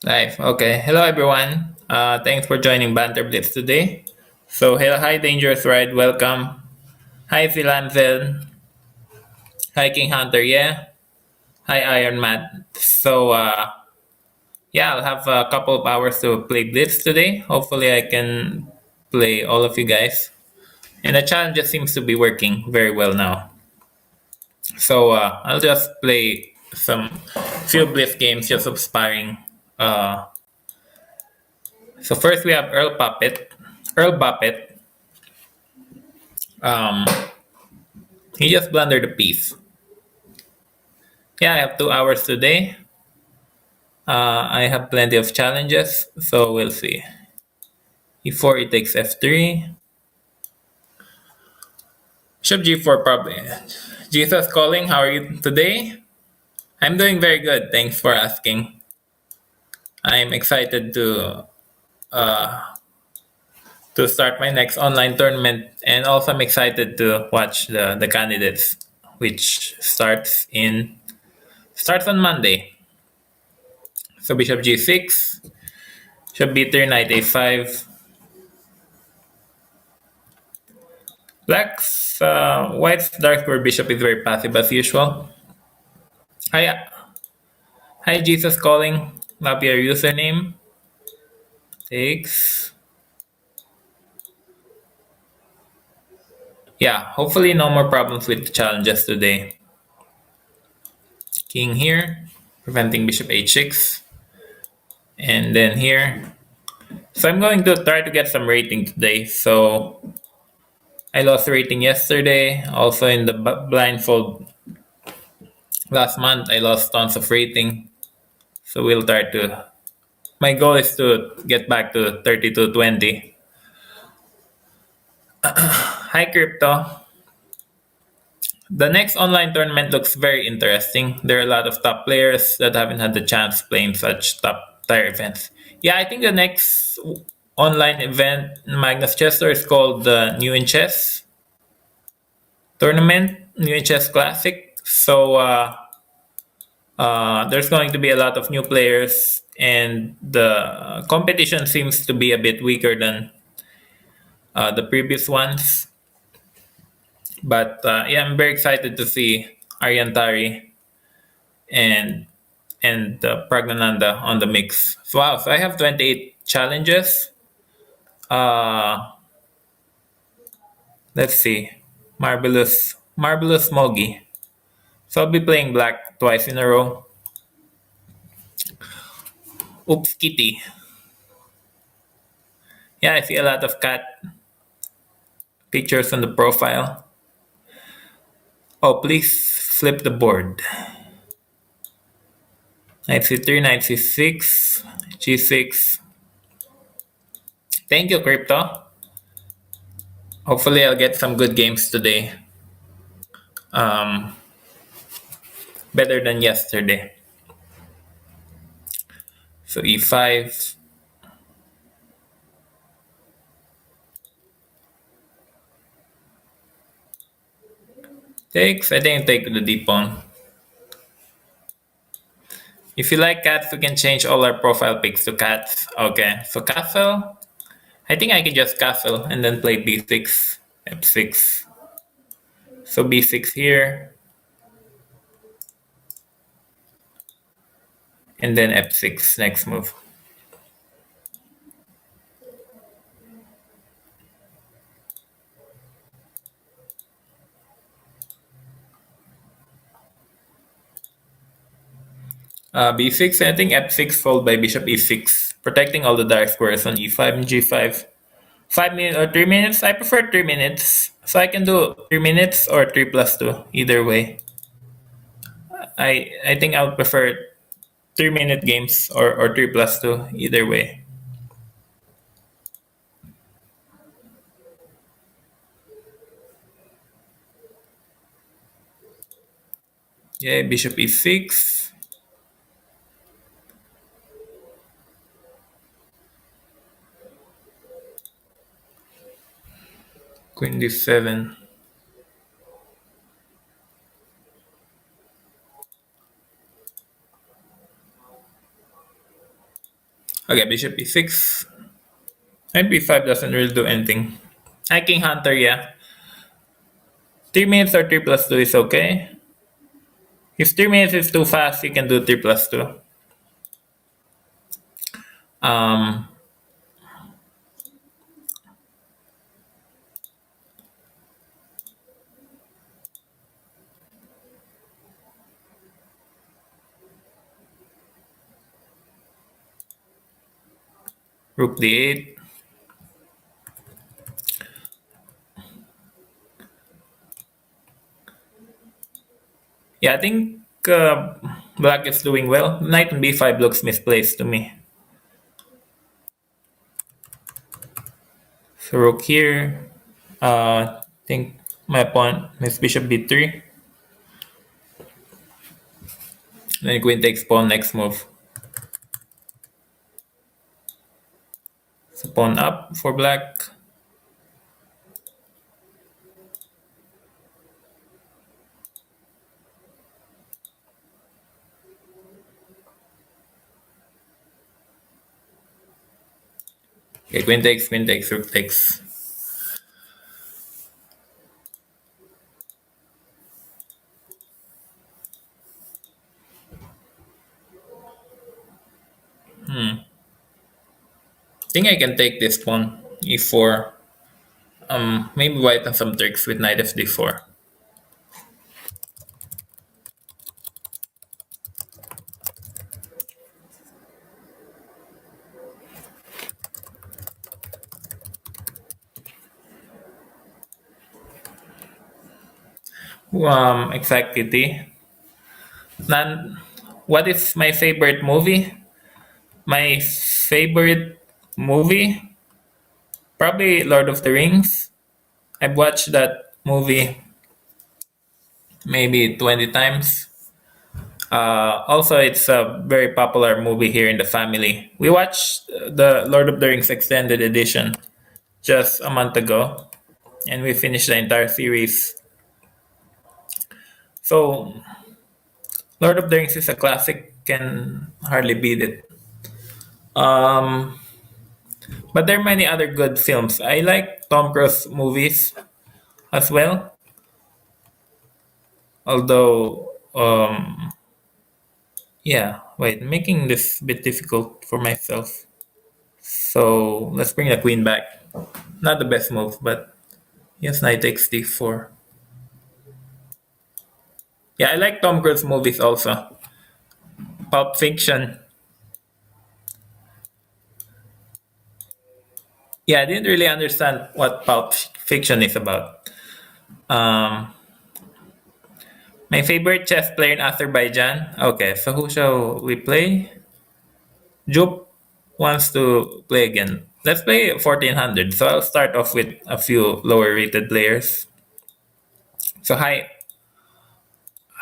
Live. Okay. Hello, everyone. Thanks for joining Banter Blitz today. So, hello, hi, Dangerous Ride. Welcome. Hi, Philanzel. Hi, King Hunter. Yeah. Hi, Iron Matt. Yeah, I'll have a couple of hours to play Blitz today. Hopefully, I can play all of you guys. And the challenge just seems to be working very well now. I'll just play some few Blitz games just of sparring. Uh, First, we have Earl Puppet. Earl Buppet. Um, he just blundered a piece. Yeah, I have 2 hours today. I have plenty of challenges, so we'll see. E4, it takes f3. Bishop g4 probably. Jesus calling, how are you today? I'm doing very good, thanks for asking. I'm excited uh, to start my next online tournament, and also I'm excited to watch the candidates, which starts on Monday. So bishop g6, bishop b3, knight a5. White's dark square bishop is very passive as usual. Hi, hi, Jesus calling. Love your username. Takes. Yeah, hopefully no more problems with the challenges today. King here, preventing bishop h6. And then here. So I'm going to try to get some rating today. So I lost rating yesterday. Also in the blindfold last month, I lost tons of rating. So we'll try to. My goal is to get back to 3220. Hi, Crypto. The next online tournament looks very interesting. There are a lot of top players that haven't had the chance playing such top tier events. Yeah, I think the next online event in Magnus Chester is called the New in Chess tournament, New in Chess Classic. There's going to be a lot of new players, and the competition seems to be a bit weaker than the previous ones. But yeah, I'm very excited to see Aryantari and Pragnananda on the mix. So, wow, so I have 28 challenges. Uh, let's see, marvelous Mogi. So I'll be playing black twice in a row. Oops, Kitty. Yeah, I see a lot of cat pictures on the profile. Oh, please flip the board. Knight c3, knight c6, g6. Thank you, Crypto. Hopefully, I'll get some good games today. Um, Better than yesterday. So e5. Takes. I think I take the d pawn. If you like cats, we can change all our profile pics to cats. Okay, so castle. I think I can just castle and then play b6, f6. So b6 here, and then f6 next move. B6, I think f6 followed by bishop e6, protecting all the dark squares on e5 and g5. 5 minutes or 3 minutes? I prefer 3 minutes. So I can do 3 minutes or 3 plus 2, either way. I think I would prefer 3 minute games or 3 plus 2, either way. Yeah, bishop e6. Queen d7. Okay, bishop e6. Knight b5 doesn't really do anything. I king hunter, yeah. 3 minutes or 3+2 is okay. If 3 minutes is too fast, you can do 3+2. Um, Rook d8. Yeah, I think black is doing well. Knight on b5 looks misplaced to me. So rook here. I think my pawn is bishop b3. Then queen takes pawn, next move. So pawn up for black. Okay, queen takes, rook takes. I think I can take this pawn, e4. Maybe white on some tricks with knight fd4. Exactly. Nan, what is my favorite movie? My favorite movie, probably Lord of the Rings. I've watched that movie maybe 20 times. Also, it's a very popular movie here in the family. We watched the Lord of the Rings extended edition just a month ago, and we finished the entire series. So, Lord of the Rings is a classic, can hardly beat it. Um, but there are many other good films. I like Tom Cruise movies as well, although, yeah, wait, making this a bit difficult for myself. So let's bring the queen back. Not the best move, but yes, knight takes d4. Yeah, I like Tom Cruise movies also. Pulp Fiction. Yeah, I didn't really understand what Pulp Fiction is about. Um, my favorite chess player in Azerbaijan. Okay, so who shall we play? Jup wants to play again. Let's play 1400. So I'll start off with a few lower rated players. So hi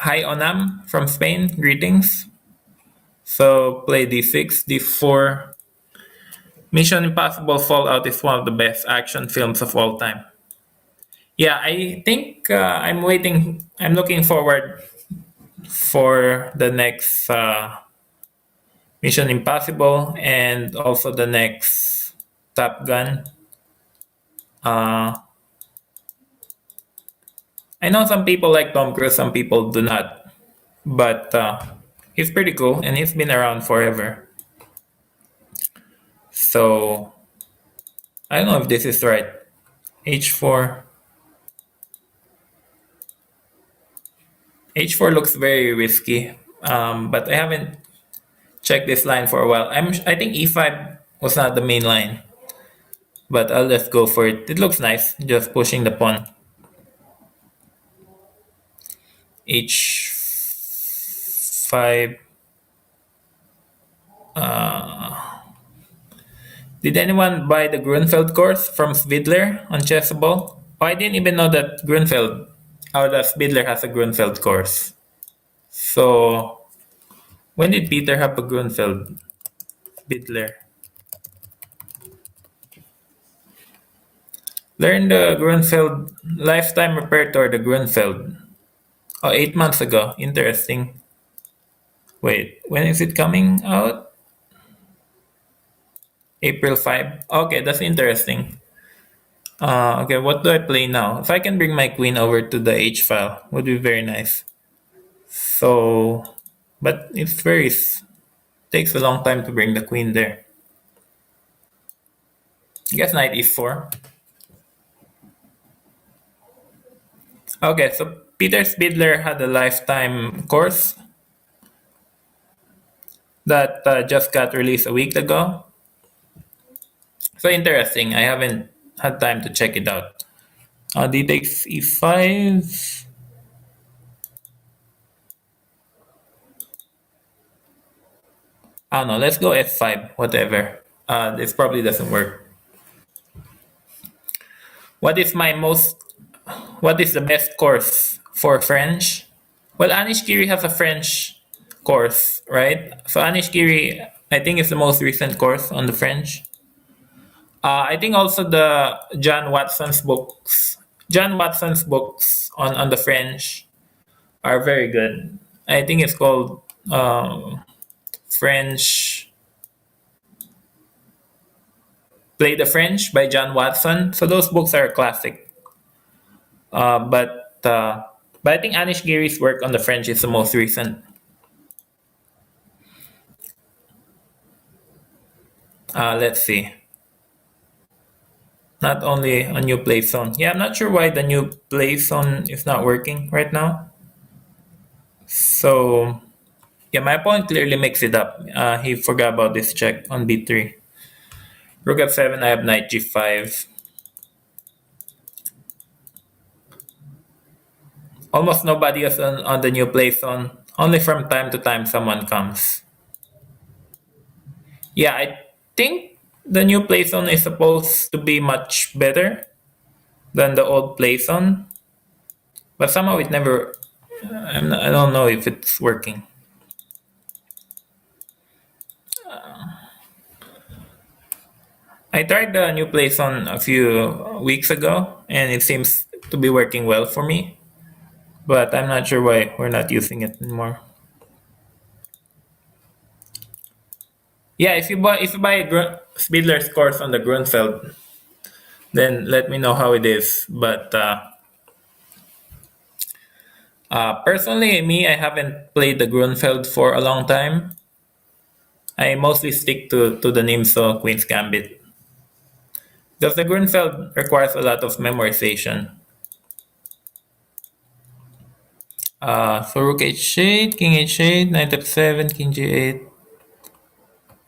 Onam from Spain. Greetings. So play d6, d4. Mission Impossible Fallout is one of the best action films of all time. Yeah, I think I'm waiting. I'm looking forward for the next Mission Impossible and also the next Top Gun. Uh, I know some people like Tom Cruise, some people do not, but he's pretty cool and he's been around forever. So I don't know if this is right. H4. H4 looks very risky, but I haven't checked this line for a while. I think E5 was not the main line, but I'll just go for it. It looks nice, just pushing the pawn. H5. Did anyone buy the Grunfeld course from Svidler on Chessable? Oh, I didn't even know that Grunfeld, or that Svidler has a Grunfeld course. So, when did Peter have a Grunfeld? Svidler. Learn the Grunfeld Lifetime Repertoire, the Grunfeld. Oh, 8 months ago. Interesting. Wait, when is it coming out? April 5. Okay, that's interesting. Okay, what do I play now? If I can bring my queen over to the H file, would be very nice. So, but it's very takes a long time to bring the queen there. I guess knight e4. Okay, so Peter Spidler had a lifetime course that just got released a week ago. So interesting. I haven't had time to check it out. D takes e5. I don't know. Let's go f5. Whatever. This probably doesn't work. What is my most? What is the best course for French? Well, Anish Giri has a French course, right? So Anish Giri, I think, is the most recent course on the French. I think also the John Watson's books. John Watson's books on the French are very good. I think it's called French. Play the French by John Watson. So those books are a classic. But I think Anish Giri's work on the French is the most recent. Let's see. Not only a new play zone. Yeah, I'm not sure why the new play zone is not working right now. So, yeah, my opponent clearly makes it up. He forgot about this check on b3. Rook f7, I have knight g5. Almost nobody is on the new play zone. Only from time to time someone comes. Yeah, I think the new play zone is supposed to be much better than the old play zone. But somehow it never... I don't know if it's working. I tried the new play zone a few weeks ago, and it seems to be working well for me. But I'm not sure why we're not using it anymore. Yeah, if you buy a Spidler's course on the Grunfeld, then let me know how it is. But personally, I haven't played the Grunfeld for a long time. I mostly stick to the Nimzo Queen's Gambit. Because the Grunfeld requires a lot of memorization. So Rook h8, King h8, Knight f7, King g8,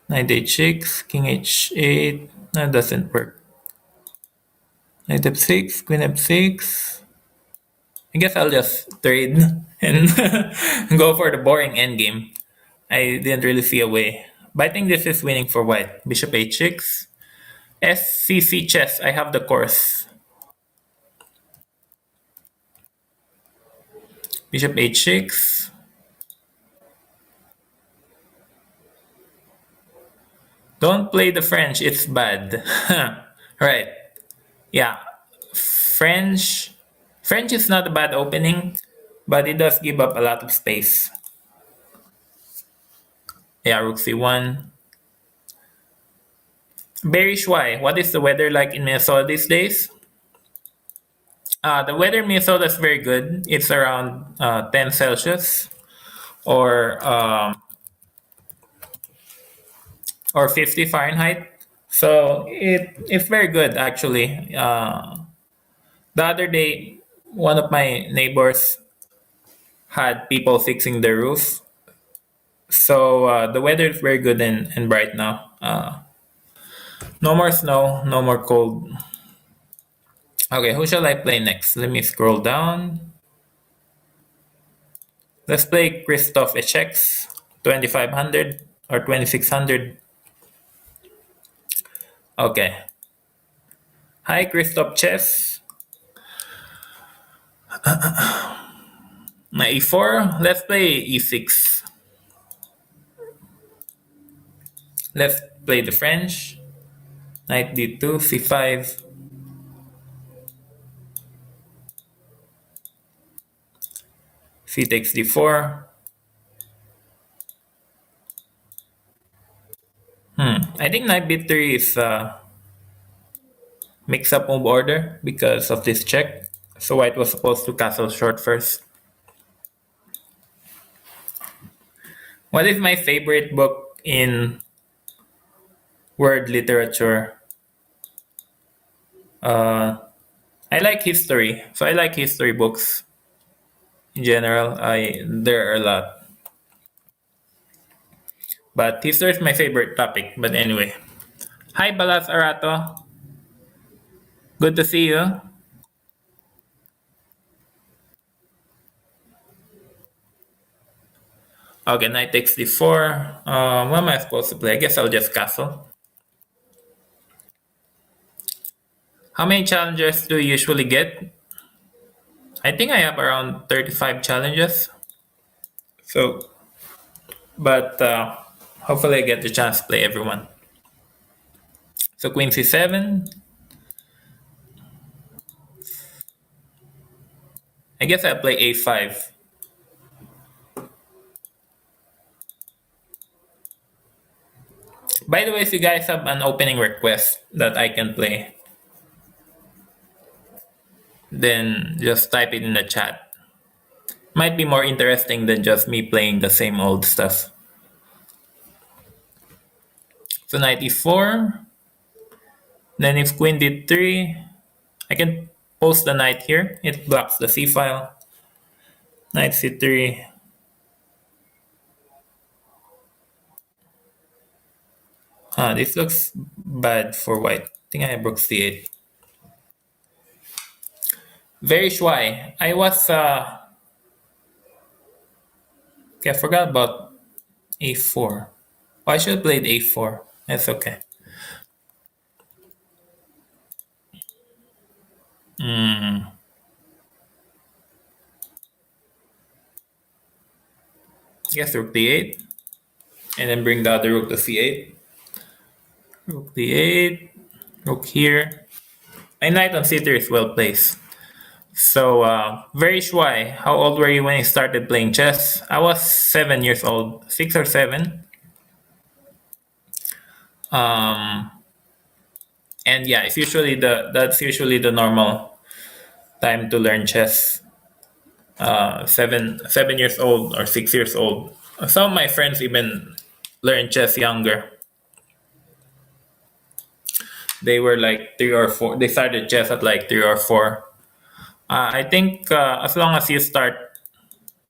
Knight h6, King h8. That doesn't work. Knight f6, Queen f6. I guess I'll just trade and go for the boring endgame. I didn't really see a way. But I think this is winning for white. Bishop h6. SCC chess, I have the course. Bishop h6. Don't play the French, it's bad. Right. Yeah. French is not a bad opening, but it does give up a lot of space. Yeah, Rook c1. Barry Schwai, what is the weather like in Minnesota these days? The weather in Minnesota is very good. It's around 10 Celsius or 50 Fahrenheit. So it's very good actually. The other day, one of my neighbors had people fixing their roof. So the weather is very good and bright now. No more snow, no more cold. Okay, who shall I play next? Let me scroll down. Let's play Christoph HX 2500 or 2600. Okay. Hi, Christoph Chess. Knight e4. Let's play e6. Let's play the French. Knight d2, c5. C takes d4. I think knight b3 is mix up move order because of this check. So white was supposed to castle short first. What is my favorite book in word literature? Uh, I like history, so I like history books in general. I there are a lot, but history is my favorite topic. But anyway, hi Balas Arato, good to see you. Okay, knight takes d4. What am I supposed to play? I guess I'll just castle. How many challenges do you usually get? I think I have around 35 challenges. So, but hopefully I get the chance to play everyone. So queen c7. I guess I'll play a5. By the way, if you guys have an opening request that I can play, then just type it in the chat. Might be more interesting than just me playing the same old stuff. So knight e4. Then if queen d3, I can post the knight here. It blocks the c file. Knight c3. This looks bad for white. I think I have rook c8. Very shy. I was okay, I forgot about a4. Oh, I should have played a4. That's okay. Yes, rook d8. And then bring the other rook to c8. Rook d8. Rook here. My knight on c3 is well placed. So, very shy. How old were you when you started playing chess? I was 7 years old, 6 or 7. Um, and yeah, it's usually that's usually the normal time to learn chess. 7 years old or 6 years old. Some of my friends even learn chess younger. They were like 3 or 4. They started chess at like 3 or 4. I think as long as you start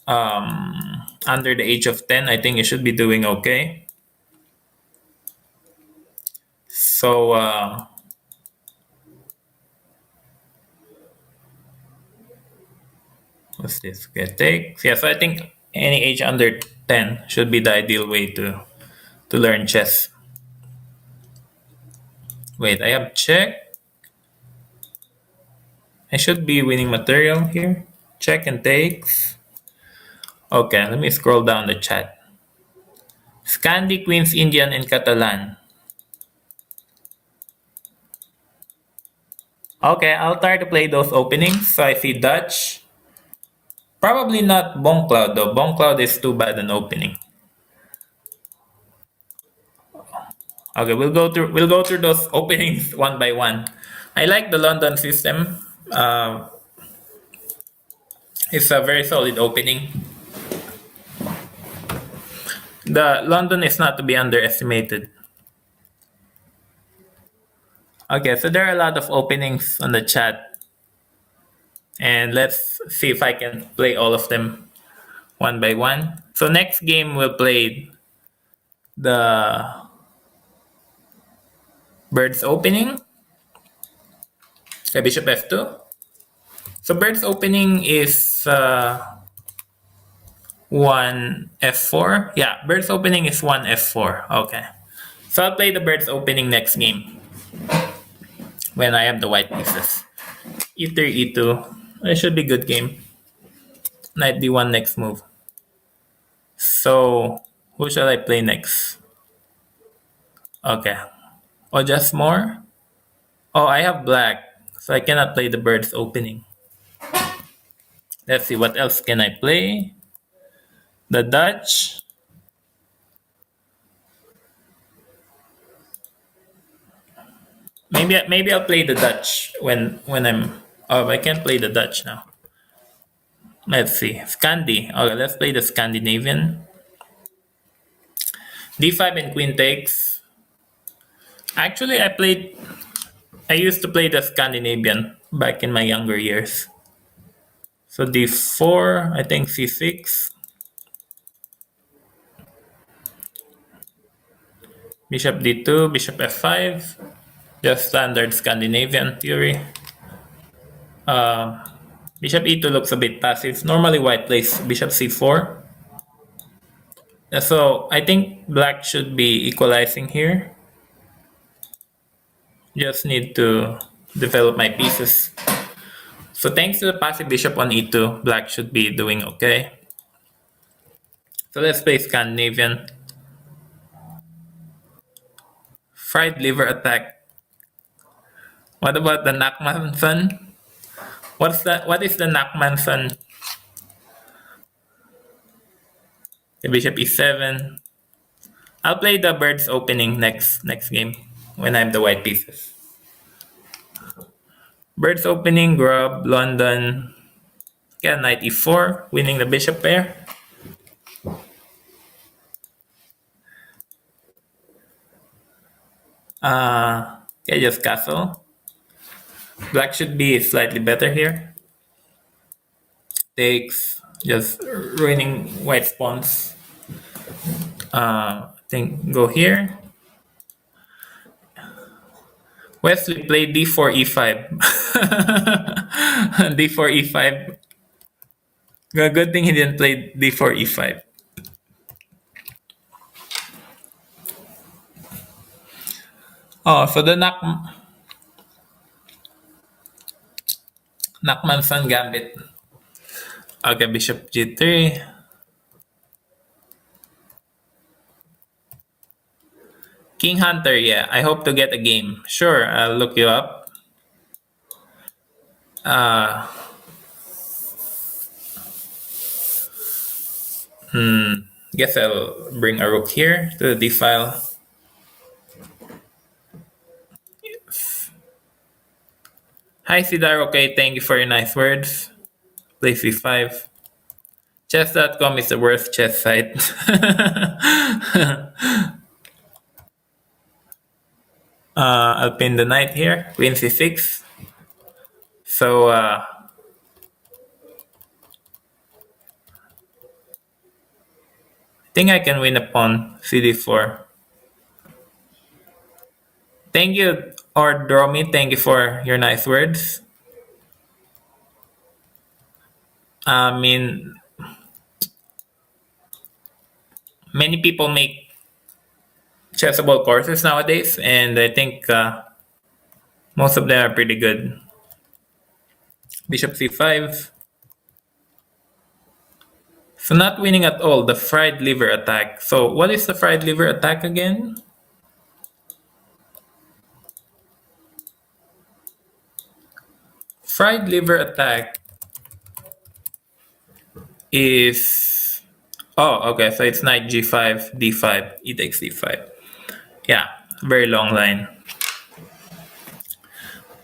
under the age of 10, I think you should be doing okay. So what's this? Get takes. Yeah, so I think any age under 10 should be the ideal way to learn chess. Wait, I have check. I should be winning material here. Check and takes. Okay, let me scroll down the chat. Scandi, Queens, Indian, and Catalan. Okay, I'll try to play those openings. So I see Dutch. Probably not Bong Cloud though. Bong Cloud is too bad an opening. Okay, we'll go through those openings one by one. I like the London system. It's a very solid opening. The London is not to be underestimated. Okay, so there are a lot of openings on the chat. And let's see if I can play all of them one by one. So next game we'll play the Bird's opening. Okay, Bishop f2. So Bird's opening is 1 f4. Yeah, Bird's opening is 1 f4. Okay. So I'll play the Bird's opening next game when I have the white pieces. e3, e2. It should be good game. Knight d1 next move. So who shall I play next? Okay. Oh, just more? Oh, I have black, so I cannot play the Bird's opening. Let's see, what else can I play? The Dutch. Maybe I'll play the Dutch when I'm. Oh, I can't play the Dutch now. Let's see, Scandi. Okay, let's play the Scandinavian. D5 and Queen takes. Actually, I played. I used to play the Scandinavian back in my younger years. So D4, I think C6. Bishop D2, Bishop F5. Just standard Scandinavian theory. Bishop E2 looks a bit passive. Normally white plays Bishop C4. So I think black should be equalizing here. Just need to develop my pieces. So thanks to the passive bishop on E2, black should be doing okay. So let's play Scandinavian. Fried liver attack. What about the Nachmanson? What's that? What is the Nachmanson? The bishop E7. I'll play the bird's opening next game when I have the white pieces. Bird's opening, grub, London. Yeah, knight E4, winning the bishop pair. Okay, just castle. Black should be slightly better here. Takes, just ruining white pawns. I think go here. Wesley played d4 e5. d4 e5. Good thing he didn't play d4 e5. Oh, so the Nachmanson gambit. Okay, bishop g3. King Hunter, yeah. I hope to get a game. Sure, I'll look you up. Guess I'll bring a rook here to the d file. Hi Sidar, okay, thank you for your nice words. Play c5. Chess.com is the worst chess site. I'll pin the knight here, queen c6. So I think I can win a pawn, cd4. Thank you, Ordromi. Thank you for your nice words. I mean, many people make chessable courses nowadays, and I think most of them are pretty good. Bishop c5. So not winning at all, the fried liver attack. So what is the fried liver attack again? Fried liver attack is... Oh, okay, so it's knight g5, d5, e takes d5. Yeah, very long line.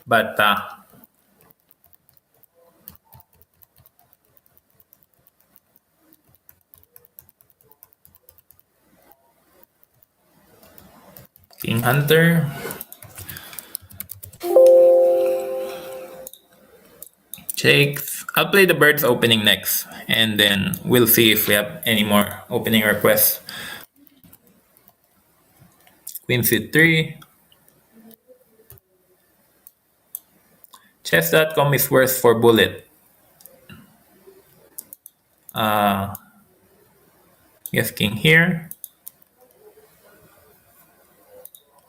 But King Hunter. Takes. I'll play the bird's opening next, and then we'll see if we have any more opening requests. Queen c3. Chess.com is worse for bullet. Yes, king here.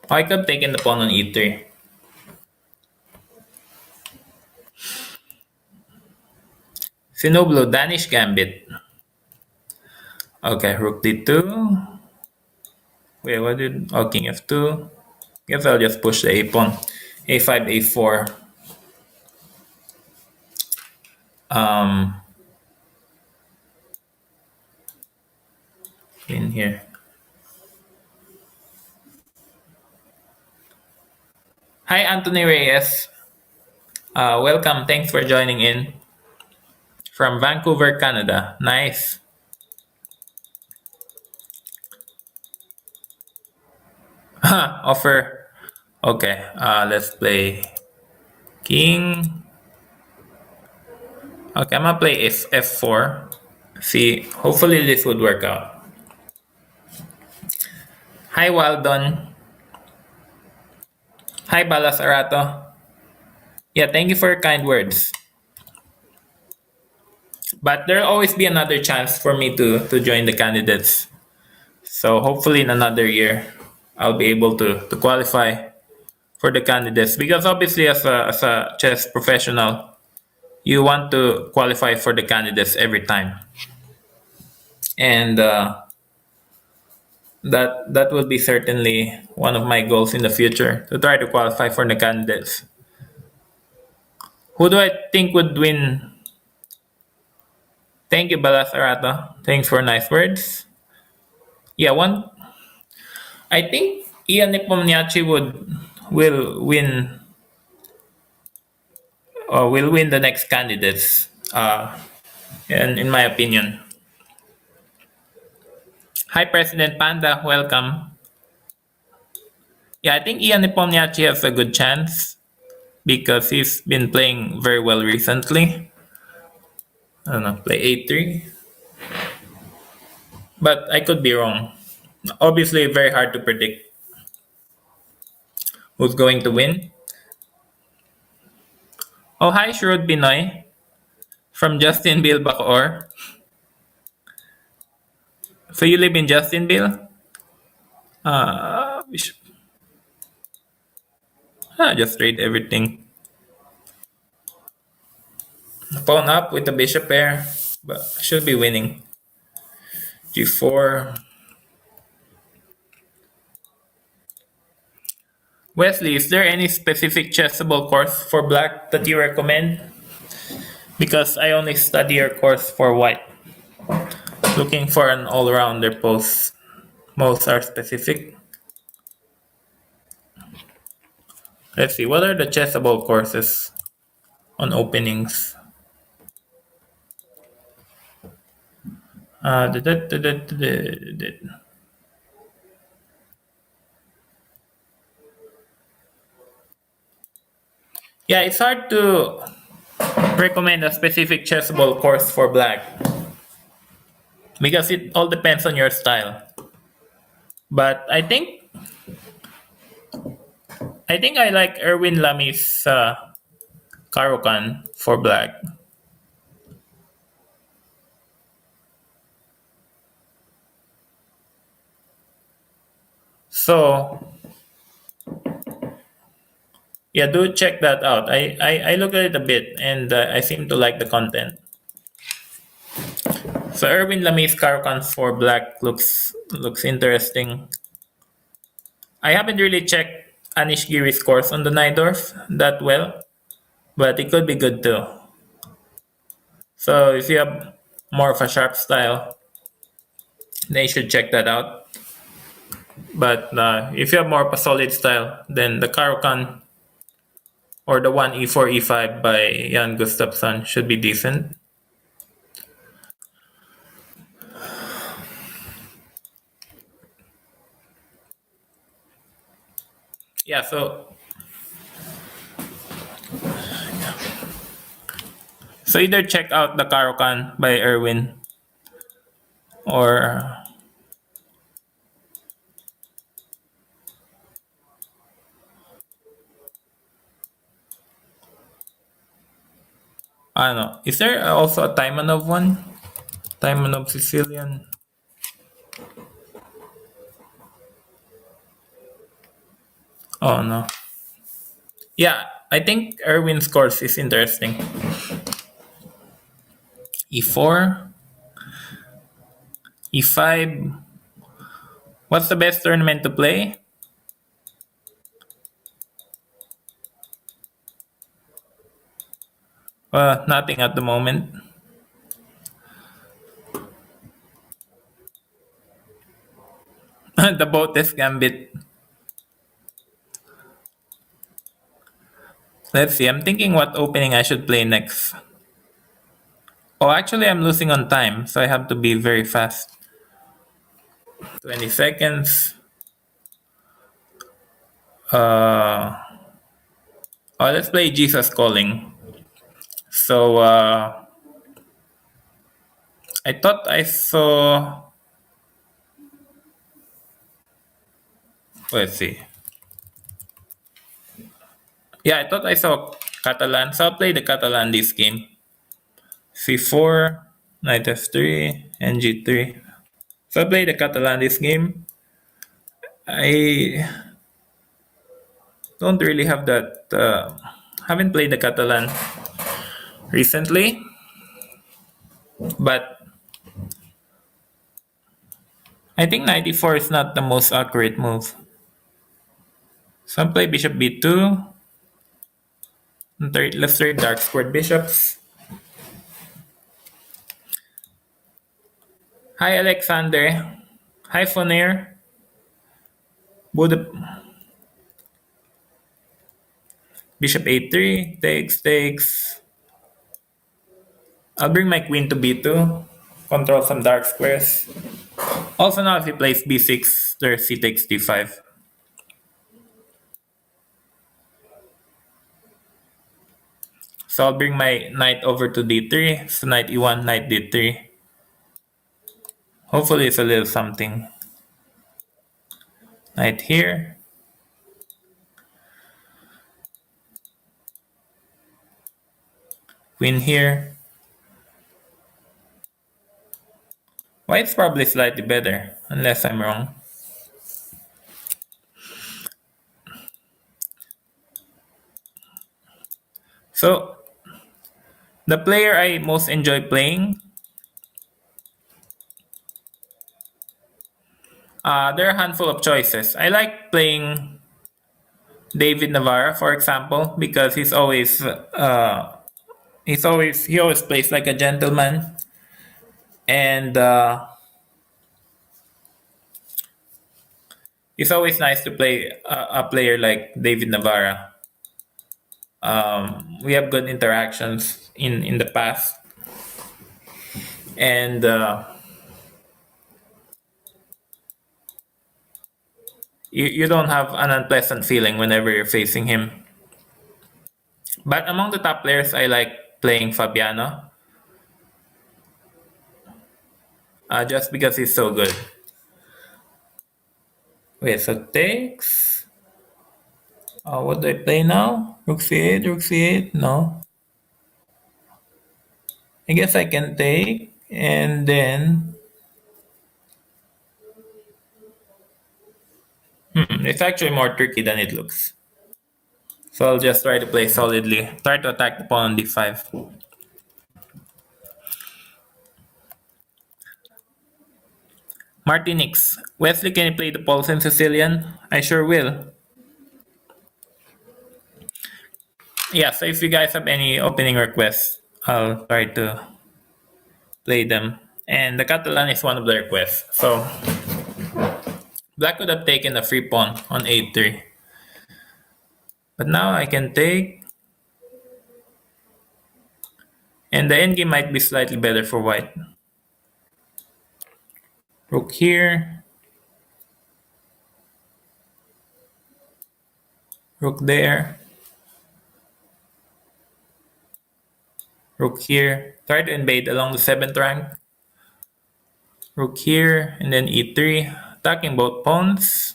I could have taken the pawn on e3. Sinoblo, Danish gambit. Okay, rook d2. Wait, what did... Oh, king f2. Guess I'll just push the a pawn. a5, a4. In here. Hi, Anthony Reyes. Welcome. Thanks for joining in from Vancouver, Canada. Nice. Offer. Okay. Let's play King. Okay, I'm gonna play F4. See, hopefully this would work out. Hi, Waldon. Hi, Balas Arato. Yeah, thank you for your kind words. But there'll always be another chance for me to join the candidates. So hopefully in another year, I'll be able to qualify for the candidates. Because obviously, as a chess professional, you want to qualify for the candidates every time. And that will be certainly one of my goals in the future to try to qualify for the candidates. Who do I think would win? Thank you, Balas Arata. Thanks for nice words. Yeah, one. I think Ian Nepomniachtchi will win will win the next candidates. In my opinion. Hi, President Panda. Welcome. Yeah, I think Ian Nepomniachtchi has a good chance because he's been playing very well recently. I don't know, play a3. But I could be wrong. Obviously, very hard to predict who's going to win. Oh, hi, Shrewd Binoy from Justinville, Bacoor. So you live in Justinville? We should, just trade everything. Pawn up with the bishop pair, but I should be winning. G4. Wesley, is there any specific chessable course for black that you recommend? Because I only study your course for white. Looking for an all-rounder post. Most are specific. Let's see, what are the chessable courses on openings? Uh, da- da- da- da- da- da- da- yeah, it's hard to recommend a specific chessable course for black because it all depends on your style. But I think I like Erwin Lamy's Caro-Kann for black. So yeah, do check that out. I look at it a bit and I seem to like the content. So Erwin Lamy's Caro-Kann for black looks interesting. I haven't really checked Anish Giri's course on the Najdorf that well, but it could be good too. So if you have more of a sharp style, then you should check that out. But if you have more of a solid style, then the Caro-Kann or the one E4 E5 by Jan Gustafsson should be decent. Yeah, so either check out the Caro-Kann by Erwin or I don't know. Is there also a Taimanov one? Taimanov Sicilian. Oh no. Yeah, I think Erwin's course is interesting. E4, E5. What's the best tournament to play? Nothing at the moment. The Botes Gambit. Let's see. I'm thinking what opening I should play next. Oh, actually, I'm losing on time, so I have to be very fast. 20 seconds. Uh, oh, let's play Jesus Calling. So, I thought I saw. Let's see. Yeah, I thought I saw Catalan, so I'll play the Catalan this game. C4, knight f3, and g3. So I'll play the Catalan this game. I don't really have that. Haven't played the Catalan recently, but I think knight e4 is not the most accurate move. So I'll play bishop b2. Let's trade dark squared bishops. Hi Alexander. Hi Fonair. Bishop a3, takes. I'll bring my queen to b2, control some dark squares. Also now if he plays b6, there's c takes d5. So I'll bring my knight over to d3, so knight e1, knight d3. Hopefully it's a little something. Knight here. Queen here. White's probably slightly better, unless I'm wrong. So, the player I most enjoy playing, there are a handful of choices. I like playing David Navarra, for example, because he always plays like a gentleman, and it's always nice to play a player like David Navarra. We have good interactions in the past, and you don't have an unpleasant feeling whenever you're facing him. But among the top players, I like playing Fabiano, just because he's so good. Wait, so takes. What do I play now? Rook c8, rook c8? No. I guess I can take, and then it's actually more tricky than it looks. So I'll just try to play solidly. Try to attack the pawn on d5. Martinix. Wesley, can you play the Pulse in Sicilian? I sure will. Yeah, so if you guys have any opening requests, I'll try to play them. And the Catalan is one of the requests. So Black could have taken a free pawn on a3. But now I can take. And the endgame might be slightly better for white. Rook here. Rook there. Rook here. Try to invade along the 7th rank. Rook here, and then e3. Attacking both pawns.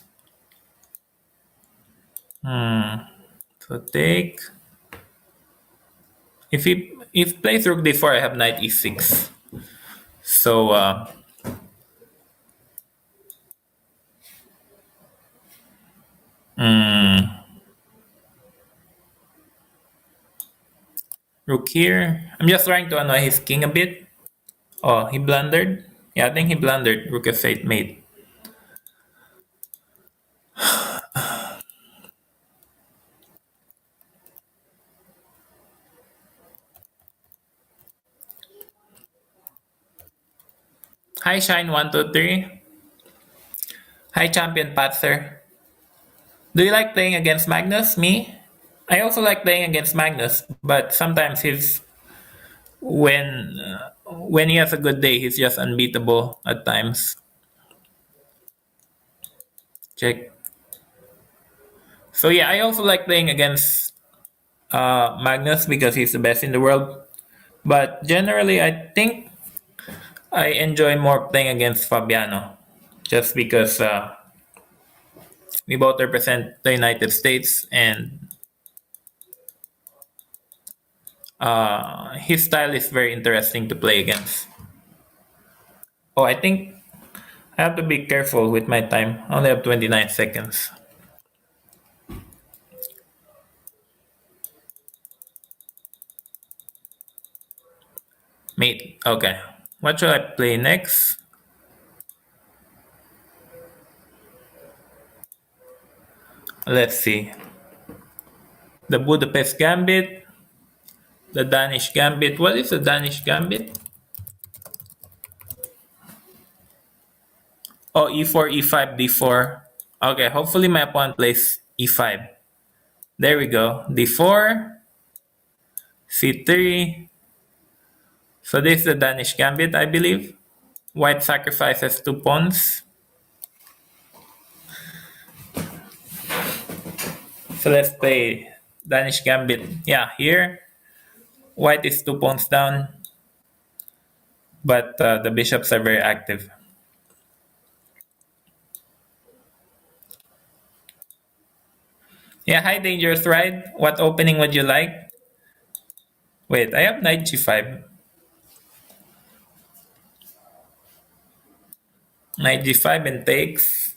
So take. If he plays rook d4, I have knight e6. So rook here. I'm just trying to annoy his king a bit. Oh, he blundered. Yeah, I think he blundered. Rook f8 mate. Hi Shine123. Hi Champion Patzer. Do you like playing against Magnus? Me? I also like playing against Magnus, but sometimes when he has a good day, he's just unbeatable at times. Check. So yeah, I also like playing against Magnus because he's the best in the world. But generally, I think I enjoy more playing against Fabiano, just because we both represent the United States, and his style is very interesting to play against. Oh, I think I have to be careful with my time. I only have 29 seconds. Mate, okay. What should I play next? Let's see. The Budapest Gambit, the Danish Gambit. What is the Danish Gambit? Oh, e4, e5, d4. Okay, hopefully my opponent plays e5. There we go. d4, c3. So this is the Danish Gambit, I believe. White sacrifices two pawns. So let's play Danish Gambit. Yeah, here, white is two pawns down, but the bishops are very active. Yeah, hi, Dangerous Ride. What opening would you like? Wait, I have knight g5. Knight g5 and takes.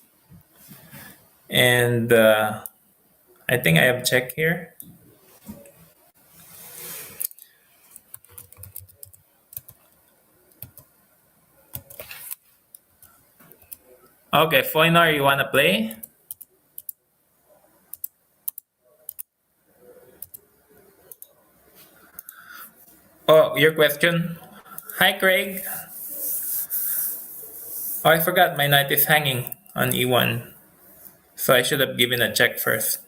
And I think I have check here. Okay, Foinar, you want to play? Oh, your question? Hi, Craig. Oh, I forgot my knight is hanging on e1. So I should have given a check first.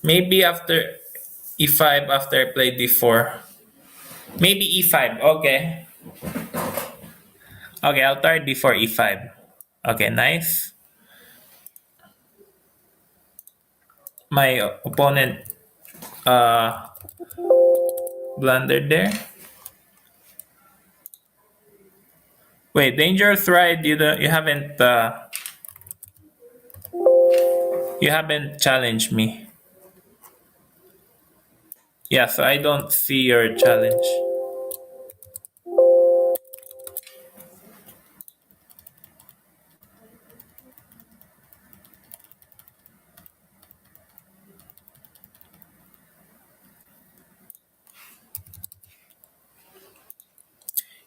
Maybe after e5, after I play d4. Maybe e5, okay. Okay, I'll try d4, e5. Okay, nice. My opponent blundered there. Wait, Dangerous Ride, you haven't challenged me. Yeah, so I don't see your challenge.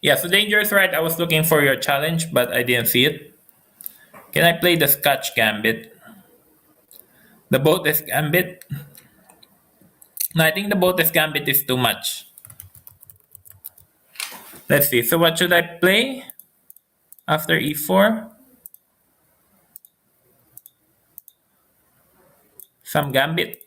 Yeah, so Dangerous Ride, I was looking for your challenge, but I didn't see it. Can I play the Scotch Gambit? The Botes Gambit? No, I think the Botes Gambit is too much. Let's see. So what should I play after e4? Some Gambit.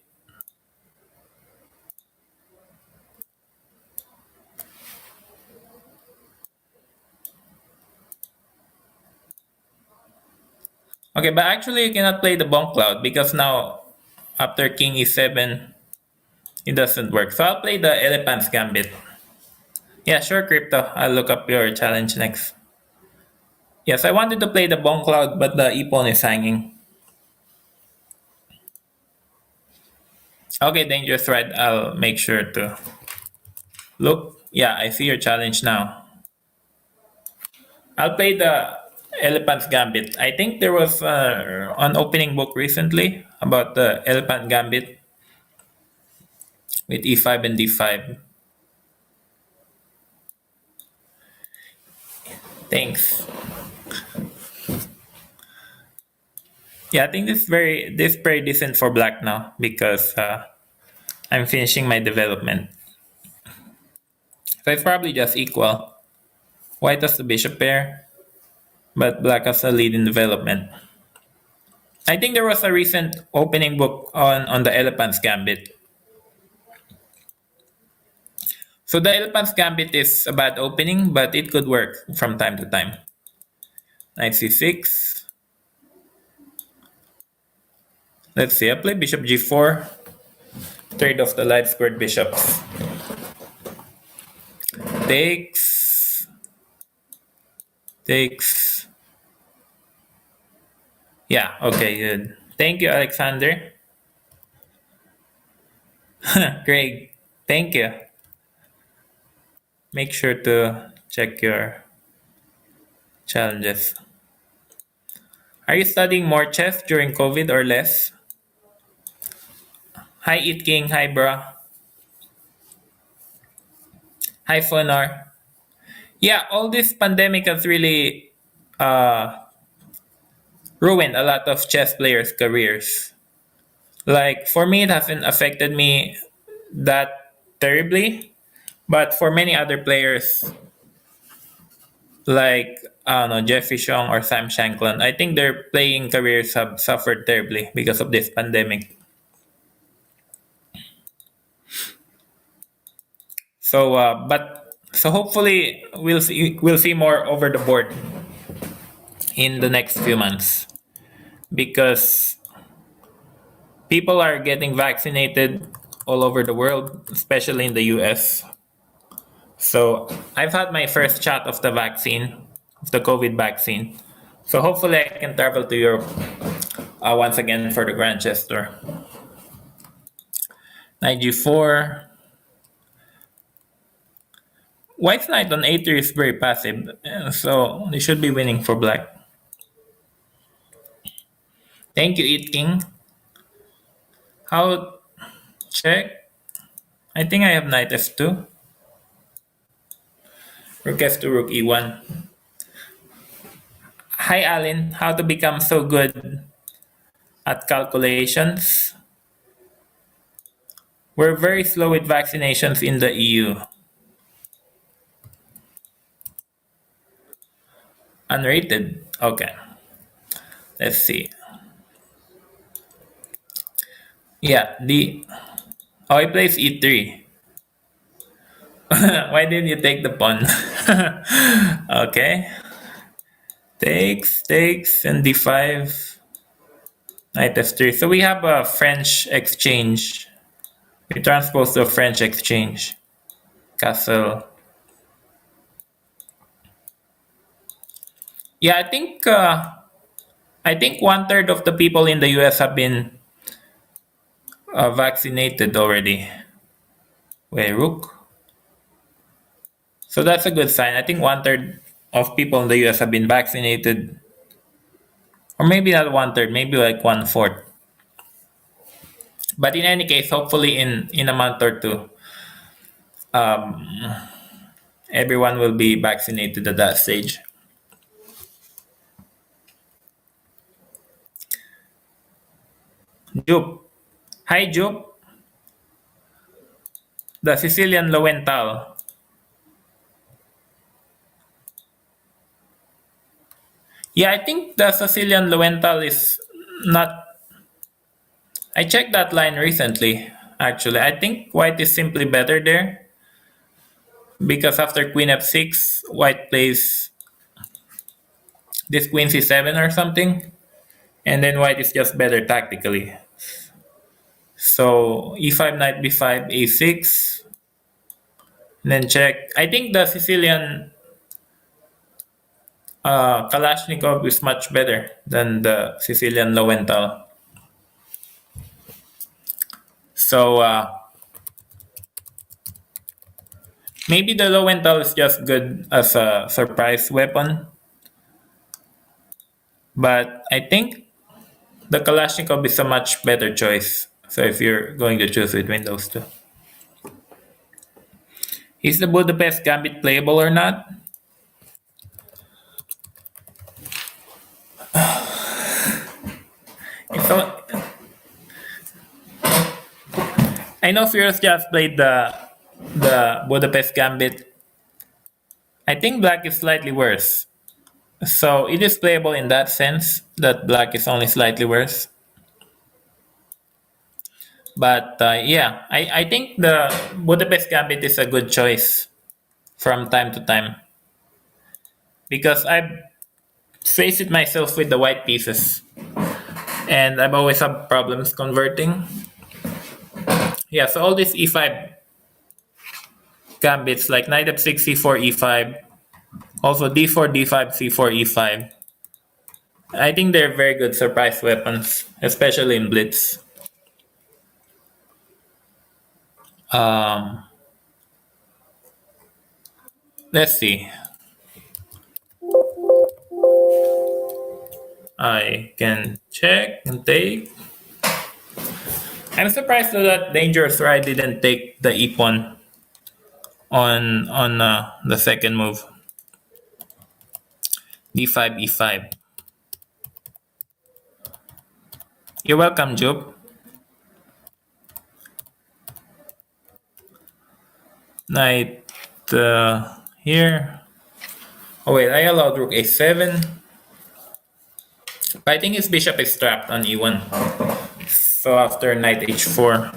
Okay, but actually you cannot play the Bonk Cloud because now after King e7, it doesn't work. So I'll play the Elephant's Gambit. Yeah, sure, Crypto. I'll look up your challenge next. Yes, I wanted to play the Bonk Cloud, but the e-pawn is hanging. Okay, Dangerous Ride. I'll make sure to look. Yeah, I see your challenge now. I'll play the Elephant's Gambit. I think there was an opening book recently about the Elephant Gambit with e5 and d5. Thanks. Yeah, I think this very decent for black now because I'm finishing my development. So it's probably just equal. White has the bishop pair, but black has the lead in development. I think there was a recent opening book on the Elephant's Gambit. So the Elephant's Gambit is a bad opening, but it could work from time to time. Knight c6. Let's see, I play bishop g4. Trade off the live squared bishops. Takes. Takes. Yeah, okay, good. Thank you, Alexander. Craig, thank you. Make sure to check your challenges. Are you studying more chess during COVID or less? Hi, Eat King. Hi, bro. Hi, Fonar. Yeah, all this pandemic has really ruined a lot of chess players' careers. Like, for me, it hasn't affected me that terribly, but for many other players, like, I don't know, Jeffrey Shong or Sam Shankland, I think their playing careers have suffered terribly because of this pandemic. So hopefully we'll see more over the board in the next few months, because people are getting vaccinated all over the world, especially in the US. So I've had my first shot of the vaccine, of the COVID vaccine. So hopefully I can travel to Europe once again for the Grand Chess Tour. Knight g4. White's knight on a3 is very passive, so they should be winning for black. Thank you, Eat King. How check? I think I have knight f2. Rook f2, rook e1. Hi, Alan. How to become so good at calculations? We're very slow with vaccinations in the EU. Unrated? Okay. Let's see. Yeah, oh, he plays e3. Why didn't you take the pawn? Okay. Takes, and d5. Knight f3. So we have a French exchange. We transpose to a French exchange. Castle. Yeah, I think 1/3 of the people in the US have been vaccinated already. Wait, rook. So that's a good sign. I think 1/3 of people in the US have been vaccinated, or maybe not 1/3, maybe like 1/4. But in any case, hopefully in a month or two, everyone will be vaccinated at that stage. Jup. Hi, Jup. The Sicilian Lowenthal. Yeah, I think the Sicilian Lowenthal is not. I checked that line recently, actually. I think white is simply better there, because after queen f6, white plays this queen c7 or something, and then white is just better tactically. So e5, knight b5, a6, and then check. I think the Sicilian Kalashnikov is much better than the Sicilian Lowenthal. So maybe the Lowenthal is just good as a surprise weapon, but I think the Kalashnikov is a much better choice. So if you're going to choose between those two. Is the Budapest Gambit playable or not? I know Furious just played the Budapest Gambit. I think black is slightly worse. So it is playable in that sense that black is only slightly worse. But yeah, I think the Budapest Gambit is a good choice from time to time because I've faced it myself with the white pieces and I've always had problems converting. Yeah, so all these e5 gambits like knight f6, c4, e5, also d4, d5, c4, e5. I think they're very good surprise weapons, especially in Blitz. Um, let's see. I can check and take. I'm surprised that Dangerous Ride didn't take the e pawn on the second move. d5, e5. You're welcome, Jup. Knight here. Oh wait, I allowed rook a7. But I think his bishop is trapped on e1. So after knight h4.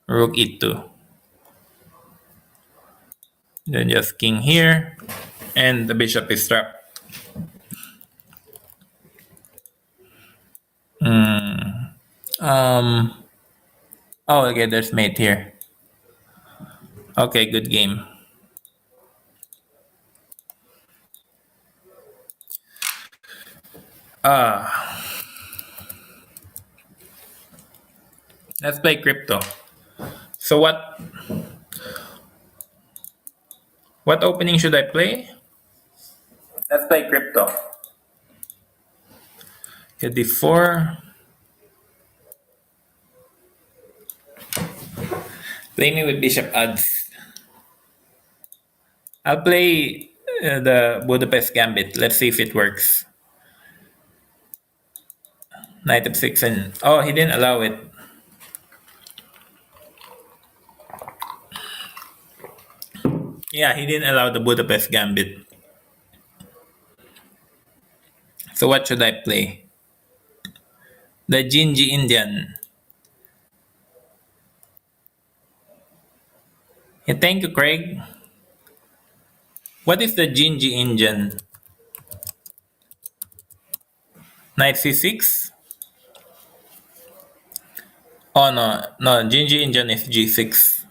Rook e2. Then just king here. And the bishop is trapped. Oh, okay, there's mate here. Okay, good game. Let's play crypto. So what opening should I play? Let's play crypto. Okay, d4. Play me with bishop adds. I'll play the Budapest Gambit. Let's see if it works. Knight f6 and... Oh, he didn't allow it. Yeah, he didn't allow the Budapest Gambit. So what should I play? The Gingy Indian. Yeah, thank you, Craig. What is the Gingy Indian? Knight c6? Oh no, Gingy Indian is g6.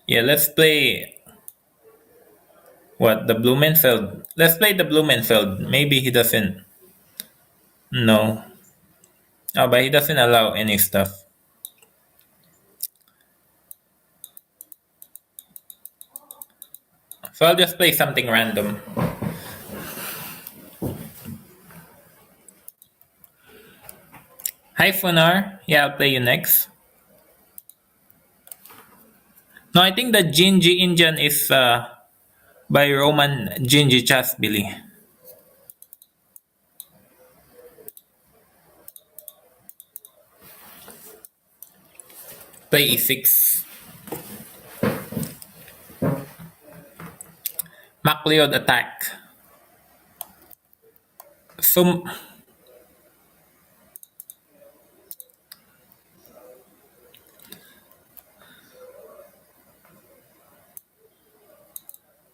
Yeah, let's play... What, the Blumenfeld? Let's play the Blumenfeld. Maybe he doesn't... No. Oh, but he doesn't allow any stuff. So I'll just play something random. Hi, Funar. Yeah, I'll play you next. No, I think the Gingy Indian is by Roman Dzindzichashvili. Play e6. MacLeod attack. So...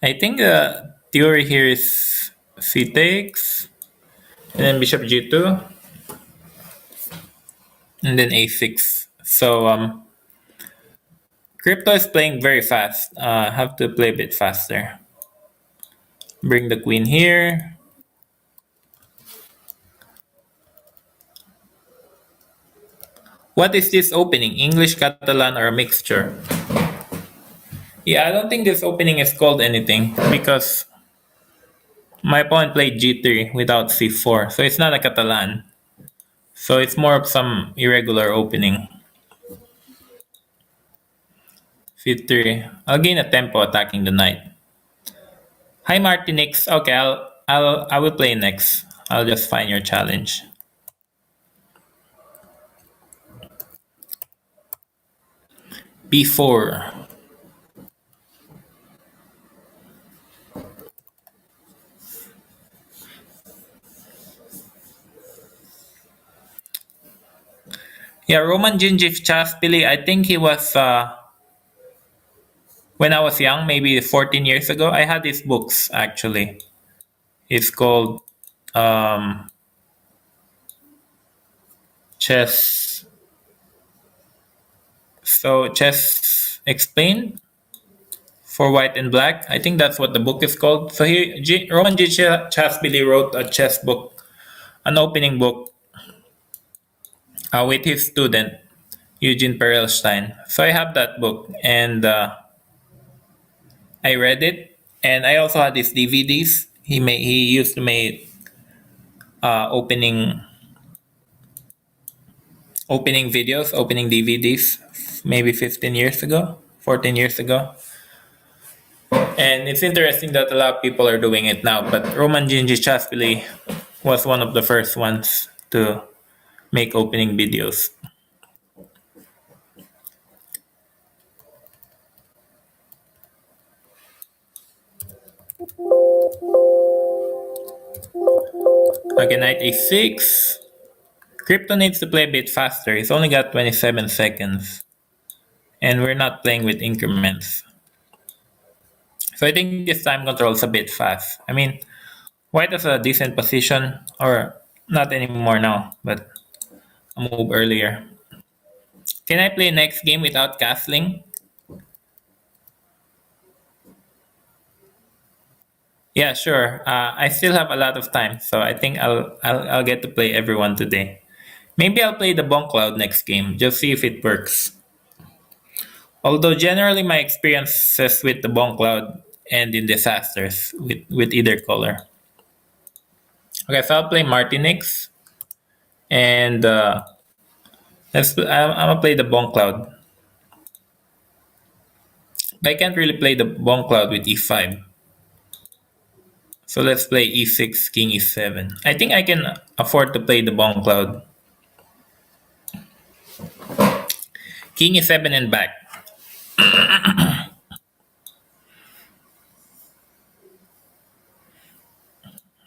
I think the theory here is c takes, and then bishop g2, and then a6. So crypto is playing very fast. Have to play a bit faster. Bring the queen here. What is this opening? English, Catalan, or a mixture? Yeah, I don't think this opening is called anything because my opponent played g3 without c4, so it's not a Catalan. So it's more of some irregular opening. c3. I'll gain a tempo attacking the knight. Hi Martinix. Okay, I will play next. I'll just find your challenge. B4. Yeah, Roman Dzindzichashvili, I think he was, when I was young, maybe 14 years ago, I had his books actually. It's called um, Chess. So, Chess Explained for White and Black. I think that's what the book is called. So, Roman Dzindzichashvili wrote a chess book, an opening book with his student, Eugene Perelstein. So, I have that book and I read it. And I also had his DVDs. He used to make opening videos, opening DVDs, maybe 15 years ago, 14 years ago. And it's interesting that a lot of people are doing it now, but Roman Dzindzichashvili was one of the first ones to make opening videos. Okay, knight a6. Crypto needs to play a bit faster. He's only got 27 seconds. And we're not playing with increments. So I think this time control is a bit fast. I mean, white has a decent position, or not anymore now, but a move earlier. Can I play next game without castling? Yeah, sure. I still have a lot of time, so I think I'll get to play everyone today. Maybe I'll play the Bonk Cloud next game, just see if it works. Although generally my experiences with the Bonk Cloud end in disasters with either color. Okay, so I'll play Martinix, and I'm gonna play the Bonk Cloud. But I can't really play the Bonk Cloud with e5. So let's play e6, king e7. I think I can afford to play the Bonk Cloud. King e7 and back.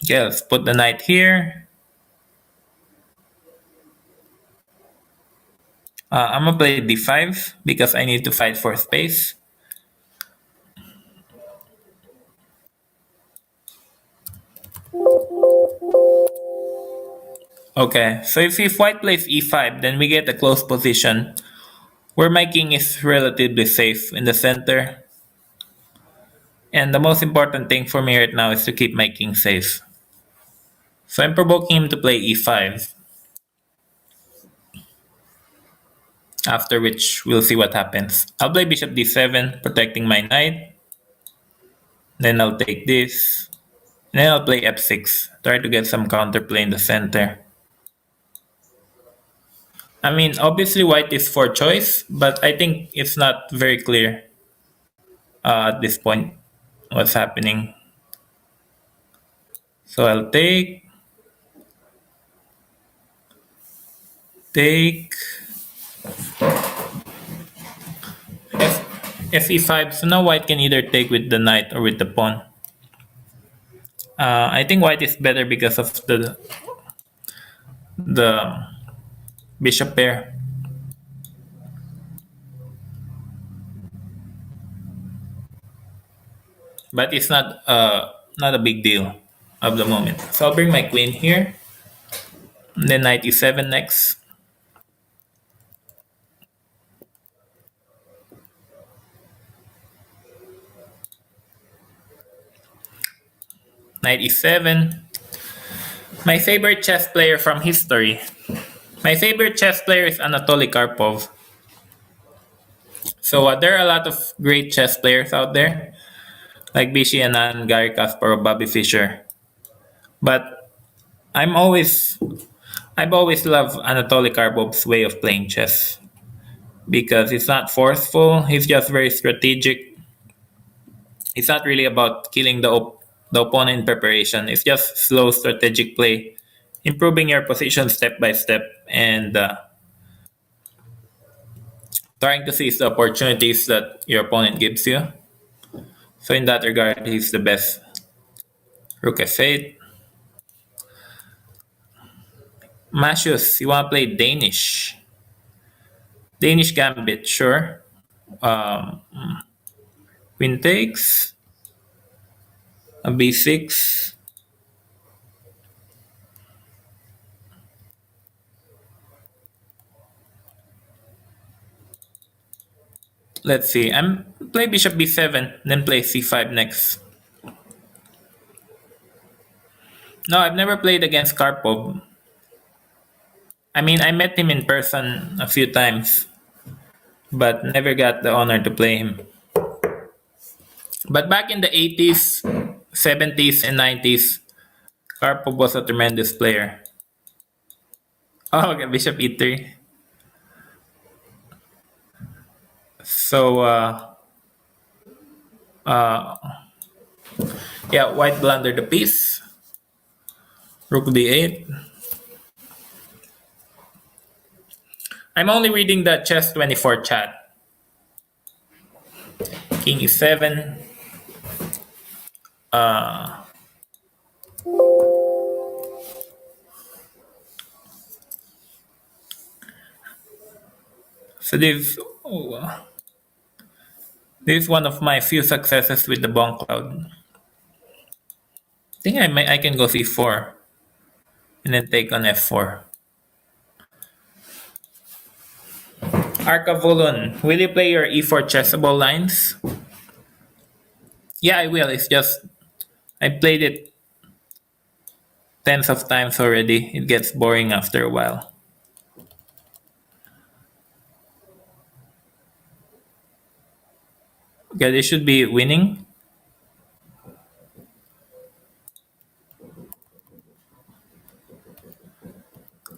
Okay, let's put the knight here. I'm gonna play d5 because I need to fight for space. Okay, so if white plays e5, then we get a close position where my king is relatively safe in the center. And the most important thing for me right now is to keep my king safe. So I'm provoking him to play e5. After which, we'll see what happens. I'll play bishop d7, protecting my knight. Then I'll take this. And then I'll play f6. Try to get some counterplay in the center. I mean, obviously white is for choice, but I think it's not very clear at this point what's happening. So I'll take fe5. So now white can either take with the knight or with the pawn. I think white is better because of the bishop pair. But it's not a big deal of the moment. So I'll bring my queen here. And then knight e7 next. Knight e7. My favorite chess player from history. My favorite chess player is Anatoly Karpov. So there are a lot of great chess players out there, like Bishi Anand, Gary Kasparov, Bobby Fischer. But I've always loved Anatoly Karpov's way of playing chess because it's not forceful. He's just very strategic. It's not really about killing the opponent in preparation. It's just slow strategic play, improving your position step by step, and trying to seize the opportunities that your opponent gives you. So in that regard, he's the best. Rook f8. Masius, you want to play Danish? Danish Gambit, sure. Um, Queen takes. A b6. Let's see. I'm play bishop b7, then play c5 next. No, I've never played against Karpov. I mean, I met him in person a few times, but never got the honor to play him. But back in the 80s, 70s, and 90s, Karpov was a tremendous player. Oh, okay, bishop e3. So, yeah, white blundered the piece. Rook d8. I'm only reading the Chess24 chat. King e7. So this is one of my few successes with the bonk cloud. I think I can go c4 and then take on f4. Arcavulon, will you play your e4 chessable lines? Yeah, I will. It's just I played it tens of times already. It gets boring after a while. Okay, they should be winning.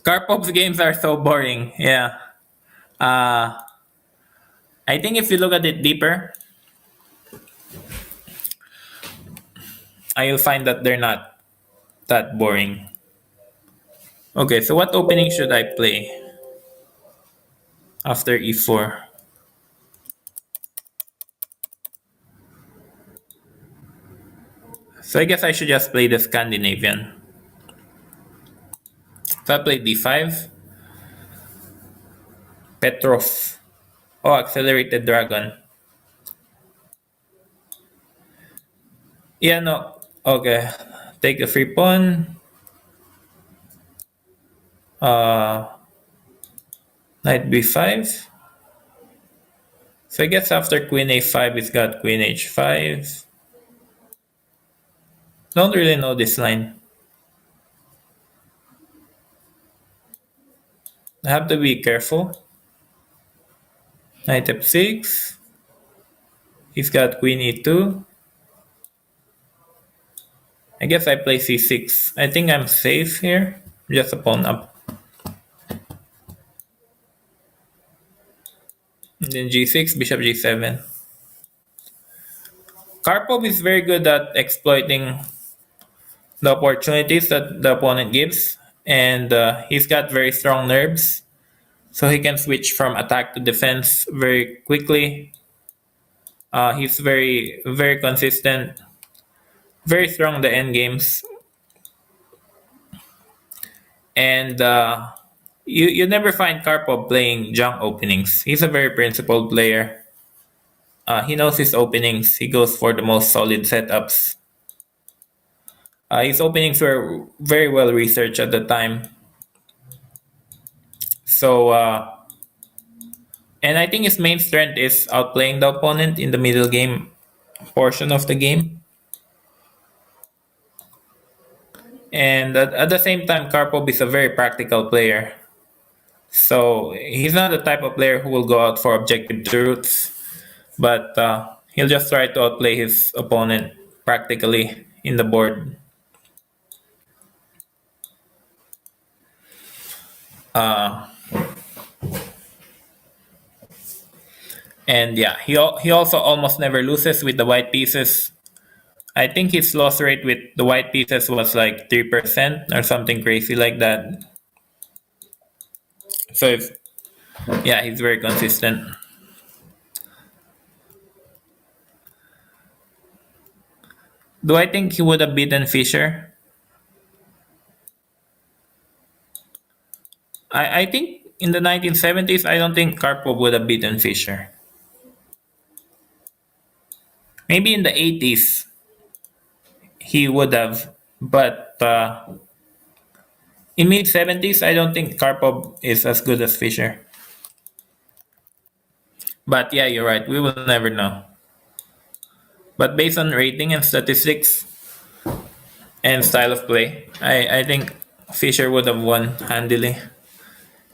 Karpov's games are so boring. Yeah. I think if you look at it deeper, you'll find that they're not that boring. Okay, so what opening should I play after e4? So I guess I should just play the Scandinavian. So I play d5. Petrov. Oh, accelerated dragon. Yeah, no. Okay. Take a free pawn. Knight b5. So I guess after queen a5, it's got queen h5. Don't really know this line. I have to be careful. Knight f6. He's got queen e2. I guess I play c6. I think I'm safe here. Just a pawn up. And then g6, bishop g7. Karpov is very good at exploiting the opportunities that the opponent gives. And he's got very strong nerves. So he can switch from attack to defense very quickly. He's very, very consistent. Very strong in the end games. And you never find Karpov playing junk openings. He's a very principled player. He knows his openings. He goes for the most solid setups. His openings were very well researched at the time. So, and I think his main strength is outplaying the opponent in the middle game portion of the game. And at the same time, Karpov is a very practical player. So he's not the type of player who will go out for objective truths, but he'll just try to outplay his opponent practically in the board. And yeah, he also almost never loses with the white pieces. I think his loss rate with the white pieces was like 3% or something crazy like that. So yeah, he's very consistent. Do I think he would have beaten Fischer? I think in the 1970s, I don't think Karpov would have beaten Fischer. Maybe in the 80s, he would have, but in mid 70s, I don't think Karpov is as good as Fischer. But yeah, you're right. We will never know. But based on rating and statistics and style of play, I think Fischer would have won handily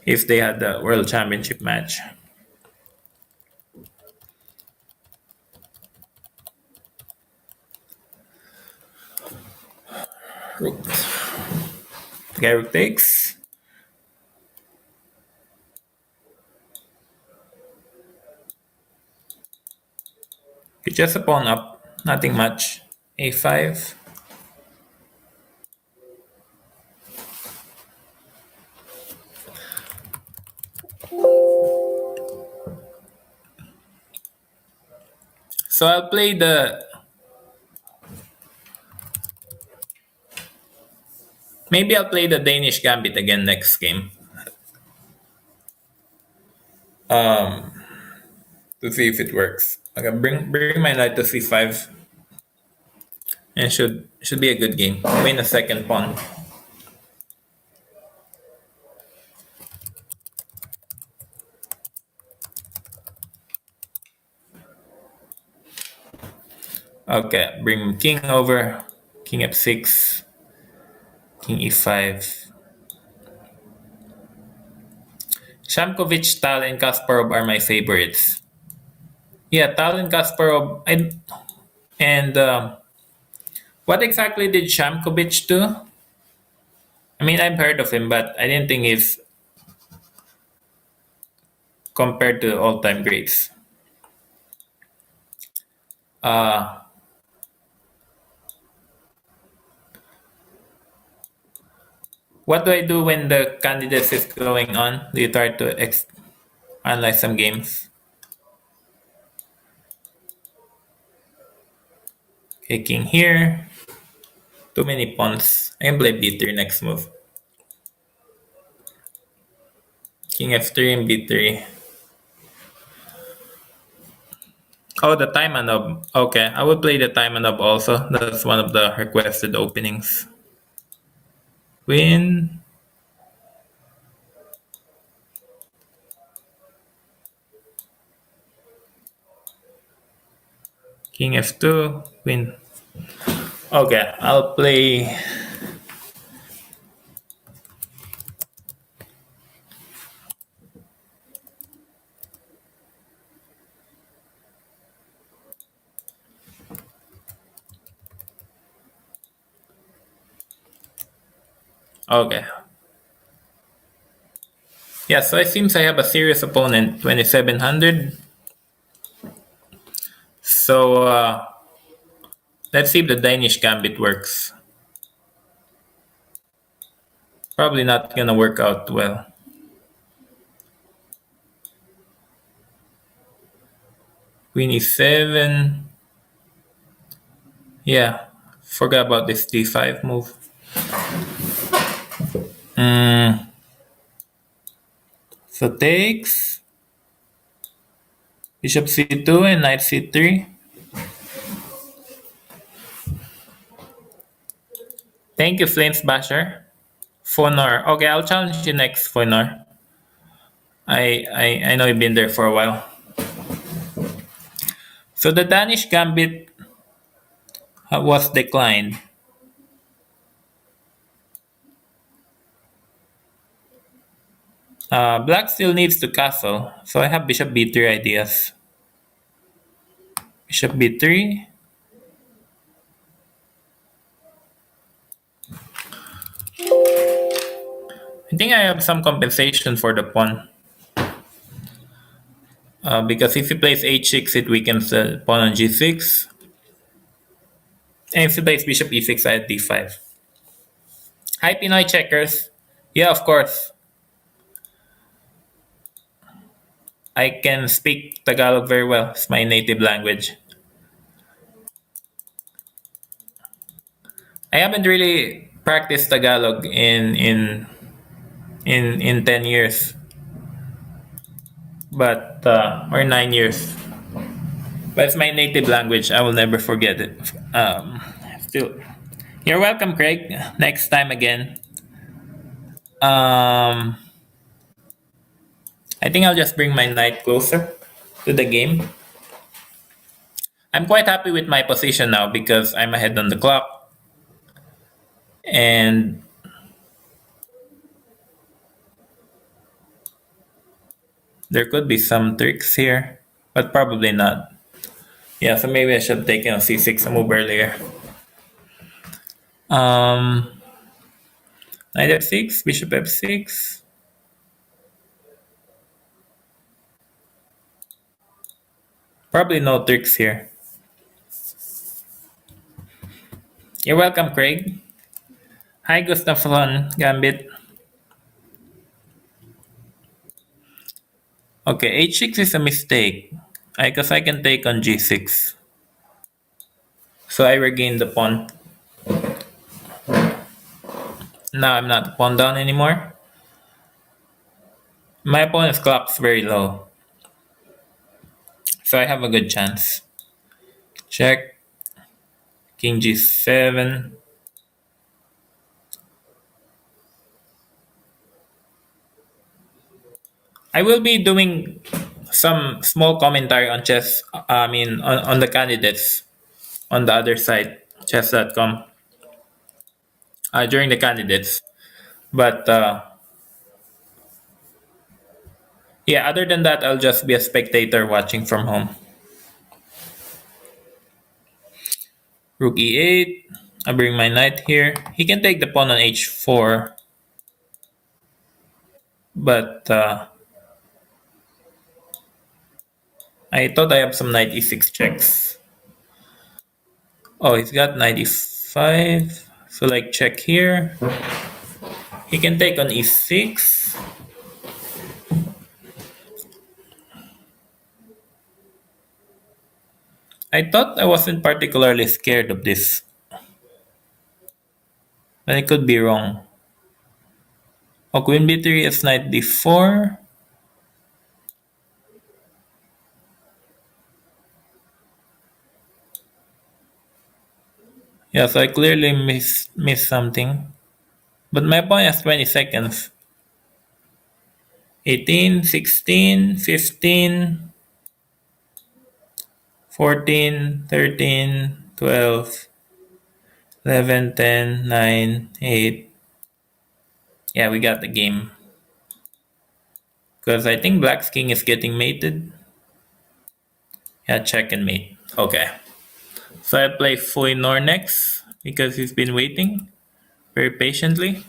if they had the World Championship match. Rook. Okay, rook takes. Okay, just a pawn up. Nothing much. A5. So I'll play the. Maybe I'll play the Danish Gambit again next game. Um, to see if it works. Okay, bring my knight to c5, and should be a good game. Win a second pawn. Okay, bring king over, king f6, king e5. Shamkovich, Tal, and Kasparov are my favorites. Yeah, Tal and Kasparov. And what exactly did Shamkovich do? I mean, I've heard of him, but I didn't think he's compared to all-time greats. Uh, what do I do when the candidates is going on? Do you try to analyze some games? Okay, king here. Too many pawns. I can play b3 next move. King f3 and b3. Oh, the Taimanov. Okay, I will play the Taimanov also. That's one of the requested openings. Queen. King f2. Queen. Okay, I'll play. Okay. Yeah, so it seems I have a serious opponent, 2700. So let's see if the Danish Gambit works. Probably not gonna work out well. Queen e7. Yeah, forgot about this d5 move. So takes. Bishop c2 and knight c3. Thank you, Flames Basher. Fonor. Okay, I'll challenge you next, Fonor. I know you've been there for a while. So the Danish Gambit was declined. Black still needs to castle, so I have bishop b3 ideas. Bishop b3. I think I have some compensation for the pawn. Because if he plays h6, it weakens the pawn on g6. And if he plays bishop e6, I have d5. Hi, Pinoy checkers. Yeah, of course. I can speak Tagalog very well. It's my native language. I haven't really practiced Tagalog in 10 years, but or 9 years. But it's my native language. I will never forget it. Still, you're welcome, Craig. Next time again. Um, I think I'll just bring my knight closer to the game. I'm quite happy with my position now because I'm ahead on the clock, and there could be some tricks here, but probably not. Yeah, so maybe I should have taken a c6 a move earlier. Um, Knight f6, bishop f6. Probably no tricks here. You're welcome, Craig. Hi, Gustafson Gambit. Okay, h6 is a mistake. Because I can take on g6. So I regain the pawn. Now I'm not pawn down anymore. My opponent's clock's very low. So I have a good chance. Check. King g7. I will be doing some small commentary on chess, on the candidates on the other side, chess.com, during the candidates. But yeah, other than that, I'll just be a spectator watching from home. Rook e8. I bring my knight here. He can take the pawn on h4. But I thought I have some knight e6 checks. Oh, he's got knight e5. So like check here. He can take on e6. I thought I wasn't particularly scared of this. But I could be wrong. Oh, queen b3 is knight d4. Yeah, so I clearly missed something. But my opponent has 20 seconds. 18, 16, 15, 14, 13, 12, 11, 10, 9, 8. Yeah, we got the game. Because I think Black's king is getting mated. Yeah, check and mate. Okay. So I play Fui Nor next because he's been waiting very patiently.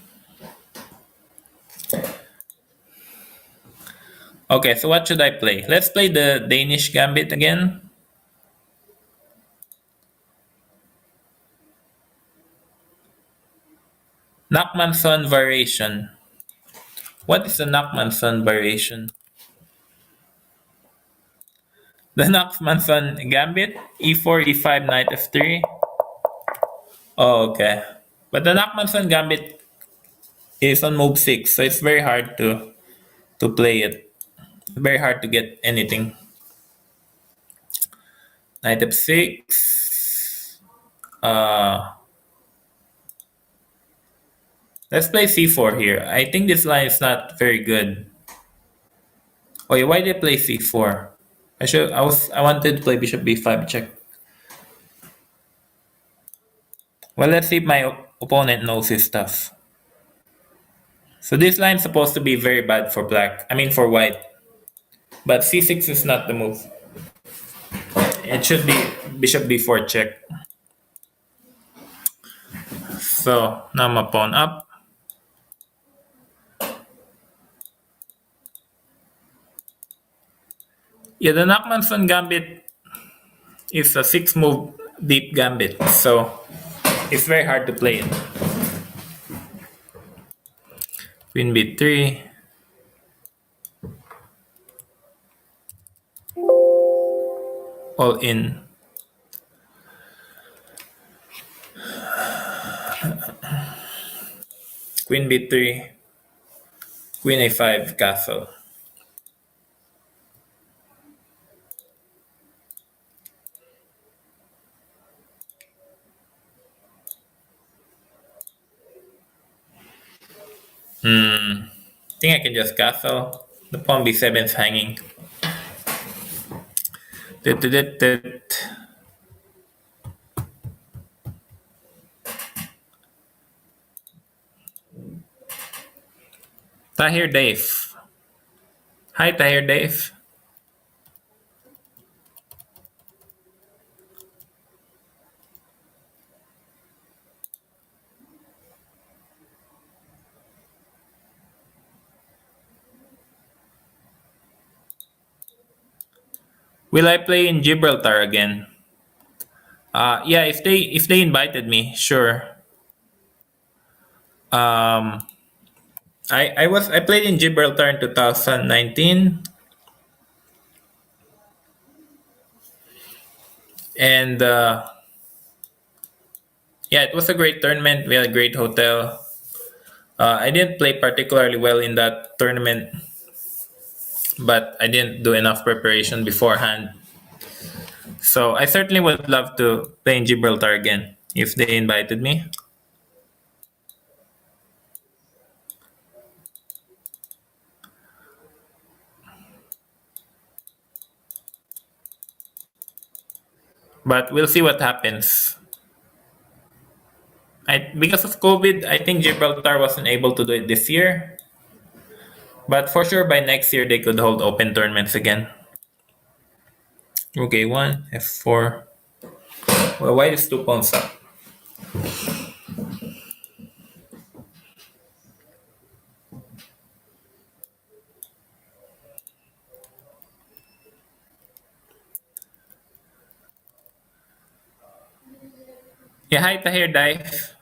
Okay, so what should I play? Let's play the Danish Gambit again. Nachmanson variation. What is the Nachmanson variation? The Nachmanson Gambit, e4, e5, knight f3. Oh, okay. But the Nachmanson Gambit is on move 6, so it's very hard to play it. Very hard to get anything. Knight f6. Let's play c4 here. I think this line is not very good. Oh yeah, why did I play c4? I wanted to play bishop b5 check. Well, let's see if my opponent knows his stuff. So this line is supposed to be very bad for black. I mean for white. But c6 is not the move. It should be bishop b4 check. So now my pawn up. Yeah, the Nachmanson Gambit is a 6-move deep gambit. So it's very hard to play it. Queen b3. All in. queen b3, queen a5, castle. I think I can just castle. The pawn b7 is hanging. Tahir Dave. Hi, Tahir Dave. Will I play in Gibraltar again? Yeah, if they invited me, sure. Um, I played in Gibraltar in 2019, and yeah, it was a great tournament. We had a great hotel. I didn't play particularly well in that tournament, but I didn't do enough preparation beforehand. So I certainly would love to play in Gibraltar again if they invited me. But we'll see what happens. Because of COVID, I think Gibraltar wasn't able to do it this year. But for sure, by next year, they could hold open tournaments again. Okay, one, f4. Well, white is 2 pawns up. Yeah, hi, Tahir Dive.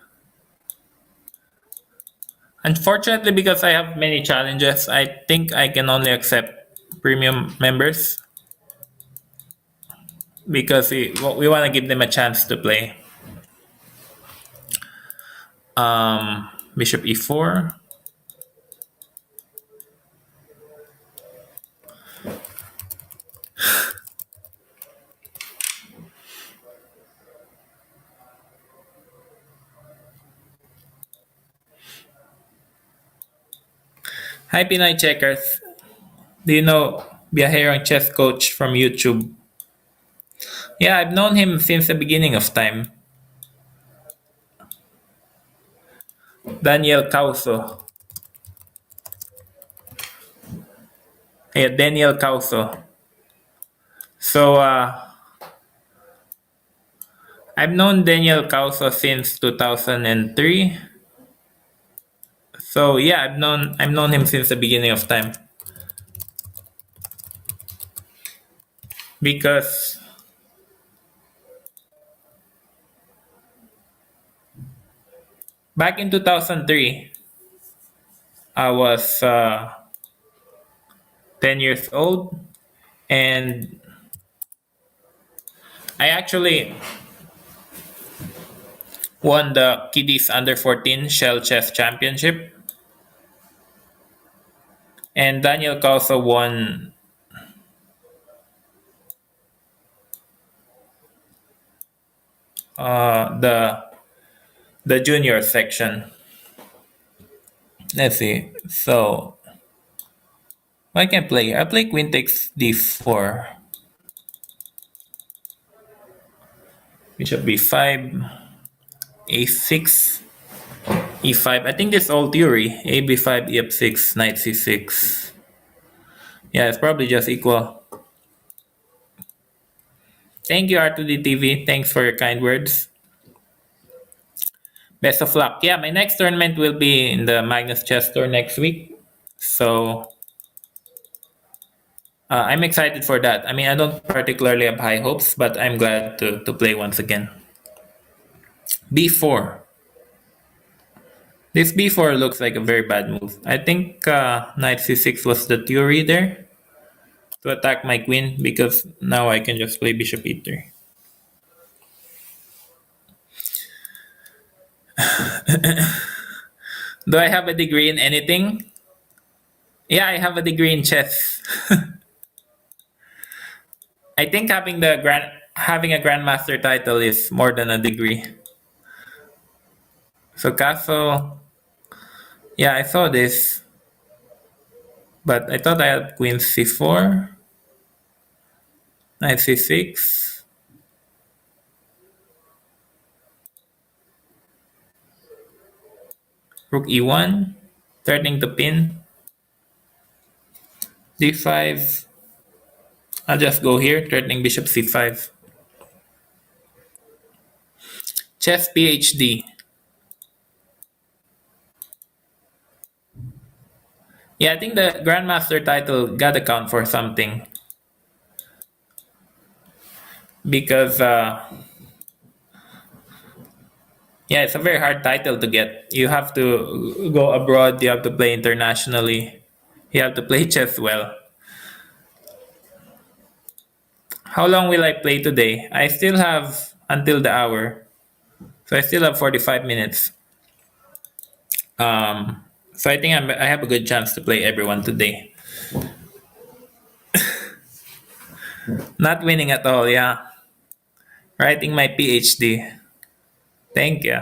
Unfortunately, because I have many challenges, I think I can only accept premium members because we want to give them a chance to play. Bishop e4. Hi, Pinoy Checkers. Do you know Biaherang Chess Coach from YouTube? Yeah, I've known him since the beginning of time. Daniel Causo. Yeah, Daniel Causo. So, I've known Daniel Causo since 2003. So yeah, I've known him since the beginning of time. Because back in 2003, I was 10 years old, and I actually won the Kiddies Under 14 Shell Chess Championship. And Daniel Causo won the junior section. Let's see. So what I can play? I play queen takes d4. Bishop b5, a6, e5. I think this is all theory. A b5, e f6, knight c6. Yeah, it's probably just equal. Thank you, R2D TV. Thanks for your kind words. Best of luck. Yeah, my next tournament will be in the Magnus Chess Tour next week. So I'm excited for that. I mean, I don't particularly have high hopes, but I'm glad to play once again. b4. This b4 looks like a very bad move. I think knight c6 was the theory there to attack my queen, because now I can just play bishop e3. Do I have a degree in anything? Yeah, I have a degree in chess. I think having a grandmaster title is more than a degree. So castle, yeah, I saw this, but I thought I had queen c4, knight c6, rook e1, threatening to pin, d5. I'll just go here, threatening bishop c5. Chess PhD. Yeah, I think the grandmaster title gotta count for something because yeah, it's a very hard title to get. You have to go abroad, you have to play internationally, you have to play chess well. How long will I play today? I still have until the hour. So I still have 45 minutes. So I think I have a good chance to play everyone today. Not winning at all, yeah. Writing my PhD. Thank you.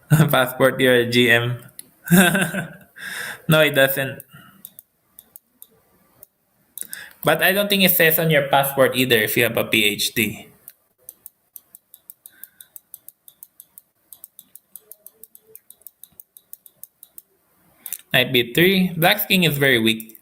Passport, you're a GM. No, it doesn't. But I don't think it says on your passport either if you have a PhD. Knight b3. Black's king is very weak.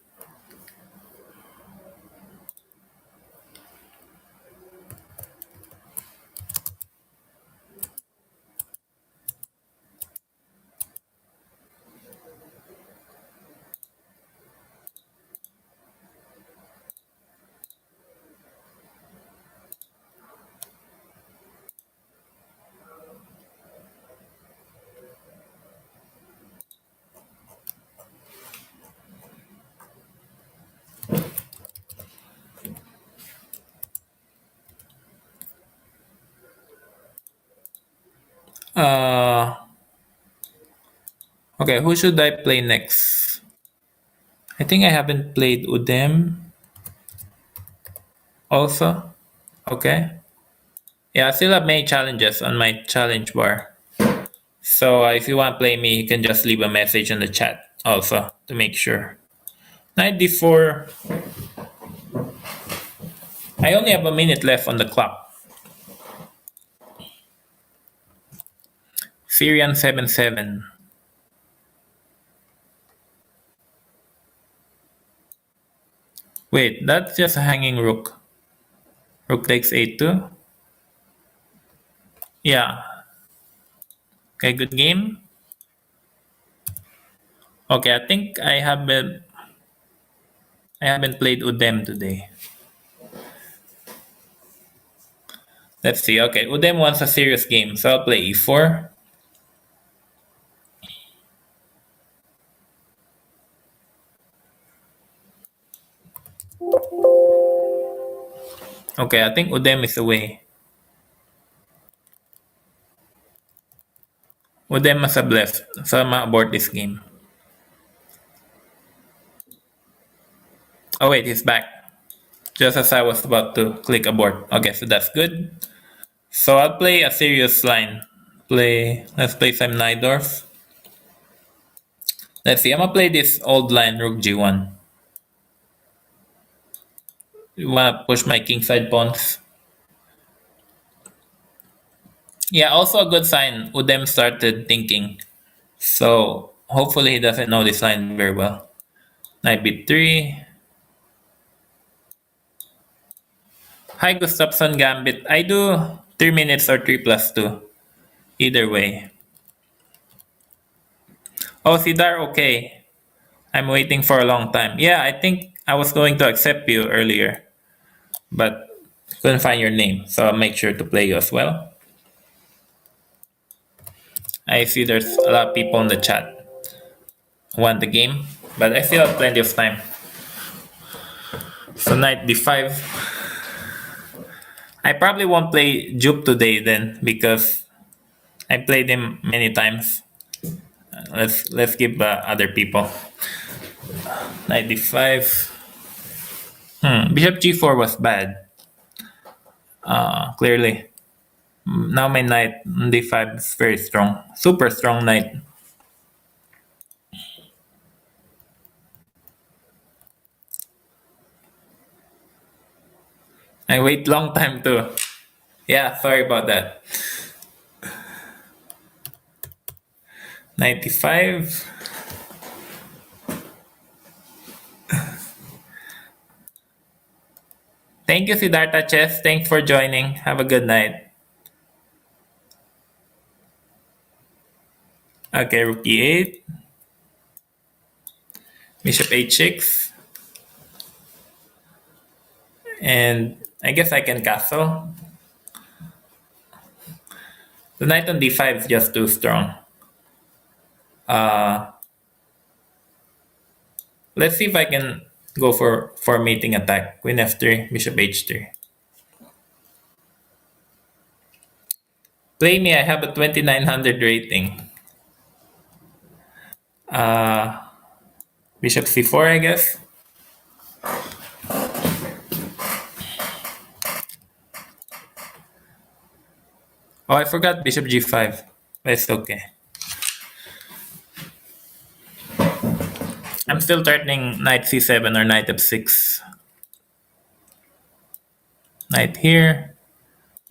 Uh, okay, who should I play next? I think I haven't played Udem also. Okay. Yeah, I still have many challenges on my challenge bar. So if you want to play me, you can just leave a message in the chat also to make sure. Knight d4. I only have a minute left on the clock. Syrian 7-7. Wait, that's just a hanging rook. Rook takes a2. Yeah. Okay, good game. Okay, I think I haven't played Udem today. Let's see. Okay, Udem wants a serious game, so I'll play e4. Okay, I think Udem is away. Udem must have left, so I'm gonna abort this game. Oh wait, he's back. Just as I was about to click abort. Okay, so that's good. So I'll play a serious line. Let's play some Najdorf. Let's see, I'm gonna play this old line, Rook G1. You wanna push my kingside pawns? Yeah, also a good sign. Udem started thinking. So hopefully he doesn't know this line very well. Knight b3. Hi Gustafsson Gambit. I do 3 minutes or 3+2. Either way. Oh, Sidar, okay. I'm waiting for a long time. Yeah, I think I was going to accept you earlier, but couldn't find your name, so I'll make sure to play you as well. I see there's a lot of people in the chat who want the game, but I still have plenty of time. So knight d5. I probably won't play Jupe today then because I played him many times. Let's give other people. Knight d5. Bishop g4 was bad. Clearly. Now my knight on d5 is very strong. Super strong knight. I wait long time too. Yeah, sorry about that. 95. Thank you, Siddhartha Chess. Thanks for joining. Have a good night. Okay, rook e8. Bishop h6. And I guess I can castle. The knight on d5 is just too strong. Let's see if I can go for mating attack. Queen f3, bishop h3. Play me, I have a 2900 rating. Bishop c4, I guess. Oh, I forgot bishop g5. That's okay. I'm still threatening knight c7 or knight f6. Knight here.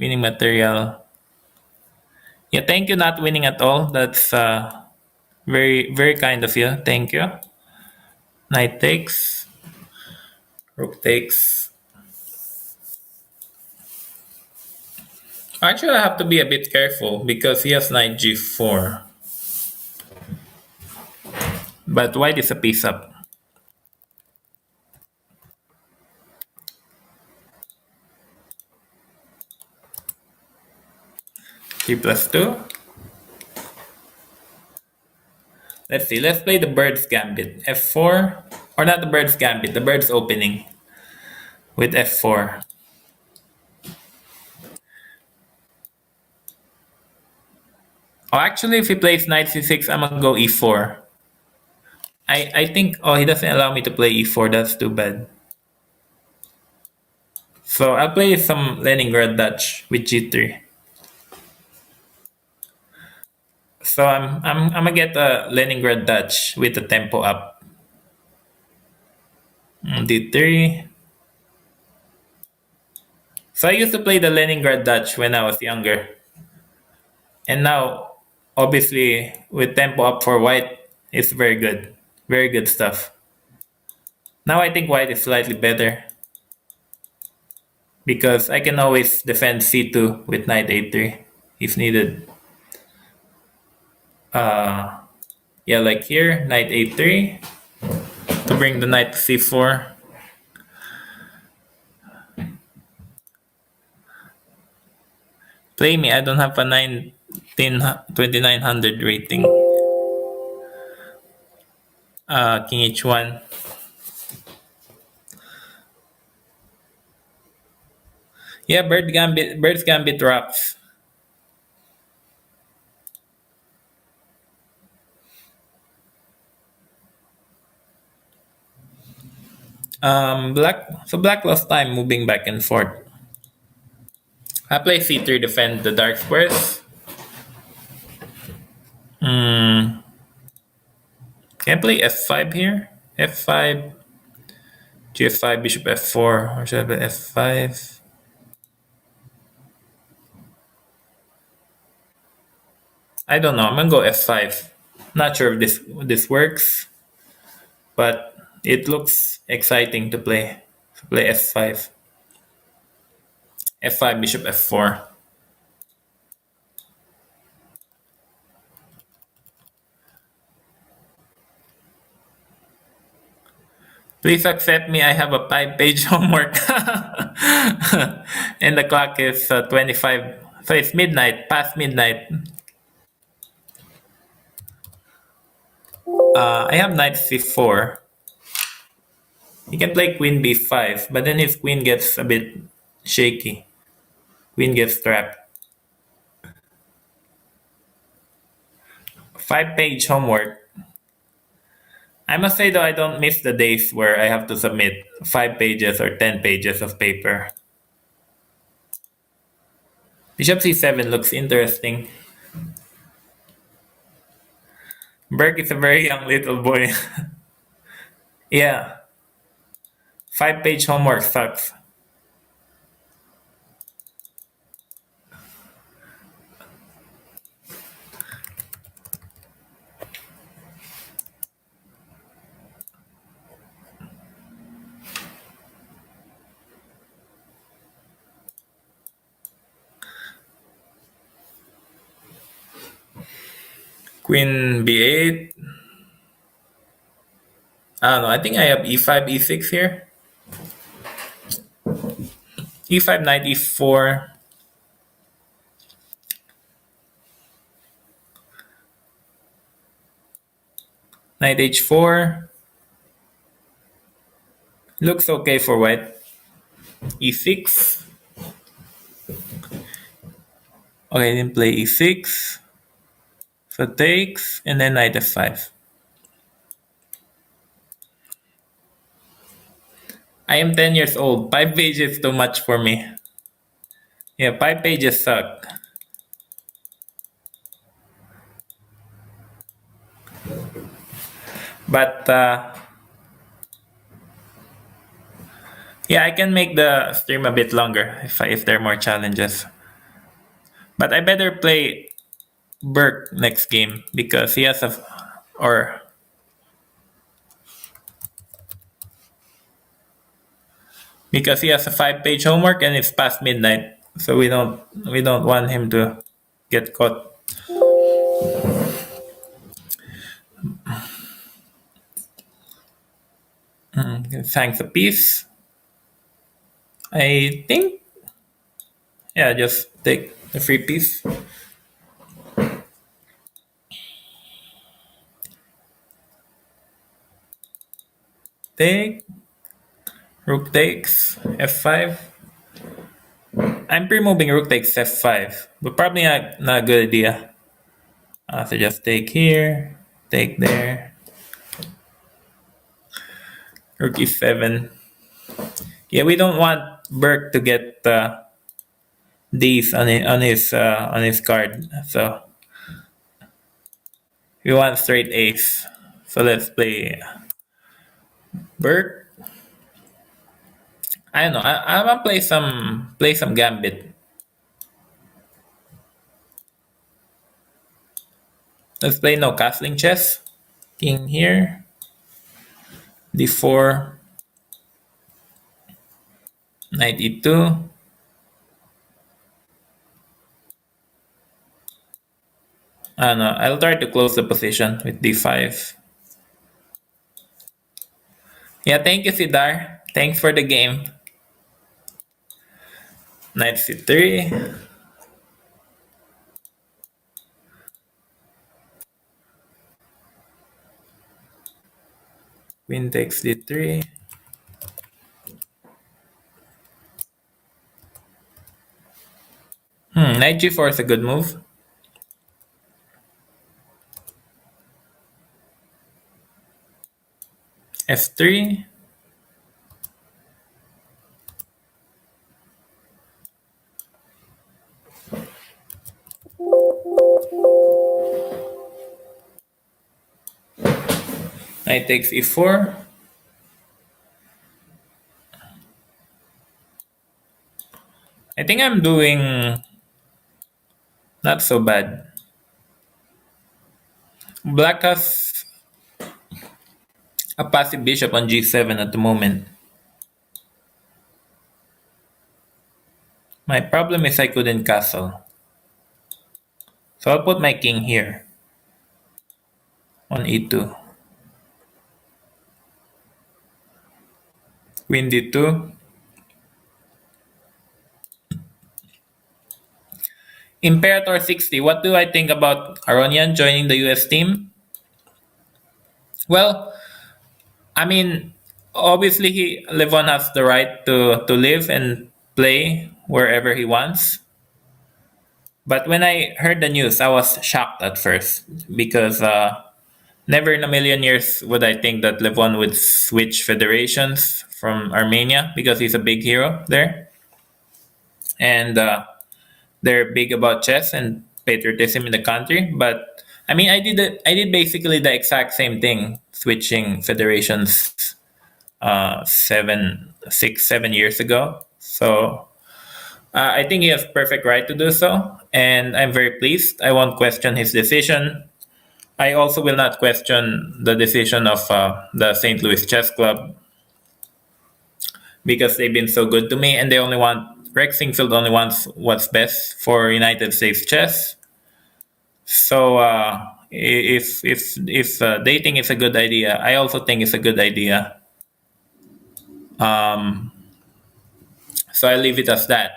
Winning material. Yeah, thank you, not winning at all. That's very, very kind of you. Thank you. Knight takes. Rook takes. Actually, I have to be a bit careful because he has knight g4. But white is a piece up. T+2. Let's see. Let's play the bird's gambit. F4. Or not the bird's gambit. The bird's opening. With F4. Oh, actually, if he plays knight c6, I'm gonna go e4. I think, oh, he doesn't allow me to play e4. That's too bad. So I'll play some Leningrad Dutch with g3. So I'm gonna get a Leningrad Dutch with the tempo up. d3. So I used to play the Leningrad Dutch when I was younger. And now, obviously, with tempo up for white, it's very good. Very good stuff. Now I think white is slightly better. Because I can always defend c2 with knight a3 if needed. Yeah, like here, knight a3 to bring the knight to c4. Play me, I don't have a 2900 rating. King h1. Yeah, bird's gambit rocks. Black lost time moving back and forth. I play c3 defend the dark squares. Can I play f5 here? f5, g5, bishop f4, or should I play f5? I don't know. I'm gonna go f5. Not sure if this works, but it looks exciting to play. Play f5. f5, bishop f4. Please accept me. I have a 5-page homework. And the clock is 25. So it's midnight, past midnight. I have knight c4. He can play queen b5, but then his queen gets a bit shaky. Queen gets trapped. 5-page homework. I must say though, I don't miss the days where I have to submit 5 pages or 10 pages of paper. Bishop c7 looks interesting. Burke is a very young little boy. Yeah. 5-page homework sucks. Queen b8. I don't know. I think I have e5, e6 here. E5, knight e4. Knight h4. Looks okay for white. E6. Okay, then play e6. So takes, and then knight f5. I am 10 years old. 5 pages is too much for me. Yeah, 5 pages suck. But yeah, I can make the stream a bit longer if there are more challenges. But I better play Burke next game because he has because he has a 5-page homework and it's past midnight, so we don't want him to get caught. Thanks a piece. I think, yeah, just take the free piece. Take. Rook takes f5. I'm pre-moving rook takes f5, but probably not a good idea. So just take here, take there. Rook e7. Yeah, we don't want Burke to get these on his card. So we want straight ace. So let's play Burke. I don't know. I want to play some gambit. Let's play no castling chess. King here. d4. Knight e2. I don't know. I'll try to close the position with d5. Yeah, thank you, Sidar. Thanks for the game. Knight c3. Queen takes d3. Knight g4 is a good move. f3. Knight takes e4. I think I'm doing not so bad. Black has a passive bishop on g7 at the moment. My problem is I couldn't castle. So I'll put my king here on e2. Queen d2. Imperator 60. What do I think about Aronian joining the US team? Well, I mean, obviously Levon has the right to live and play wherever he wants. But when I heard the news, I was shocked at first because never in a million years would I think that Levon would switch federations from Armenia because he's a big hero there. And they're big about chess and patriotism in the country. But I mean, I did basically the exact same thing, switching federations 7 years ago. So I think he has perfect right to do so, and I'm very pleased. I won't question his decision. I also will not question the decision of the St. Louis Chess Club because they've been so good to me, and they only want Rex Singfield only wants what's best for United States chess. So if they think it's a good idea, I also think it's a good idea. Um, so I leave it as that.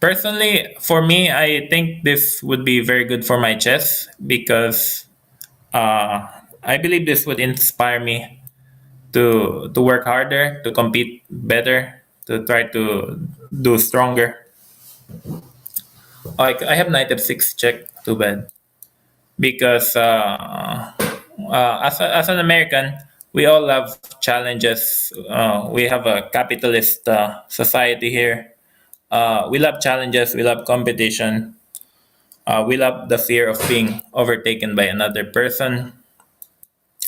Personally, for me, I think this would be very good for my chess because I believe this would inspire me to work harder, to compete better, to try to do stronger. Like I have knight f6 check, too bad. Because as an American, we all love challenges. We have a capitalist society here. We love challenges, we love competition, we love the fear of being overtaken by another person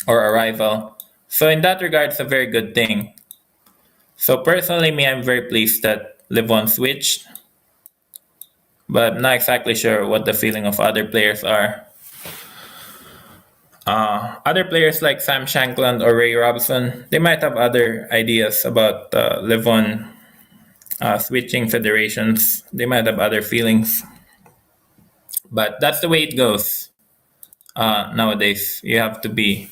or a rival. So, in that regard, it's a very good thing. So, personally, me, I'm very pleased that Livon switched, but I'm not exactly sure what the feeling of other players are. Other players like Sam Shankland or Ray Robson, they might have other ideas about Levon switching federations. They might have other feelings, but that's the way it goes nowadays. You have to be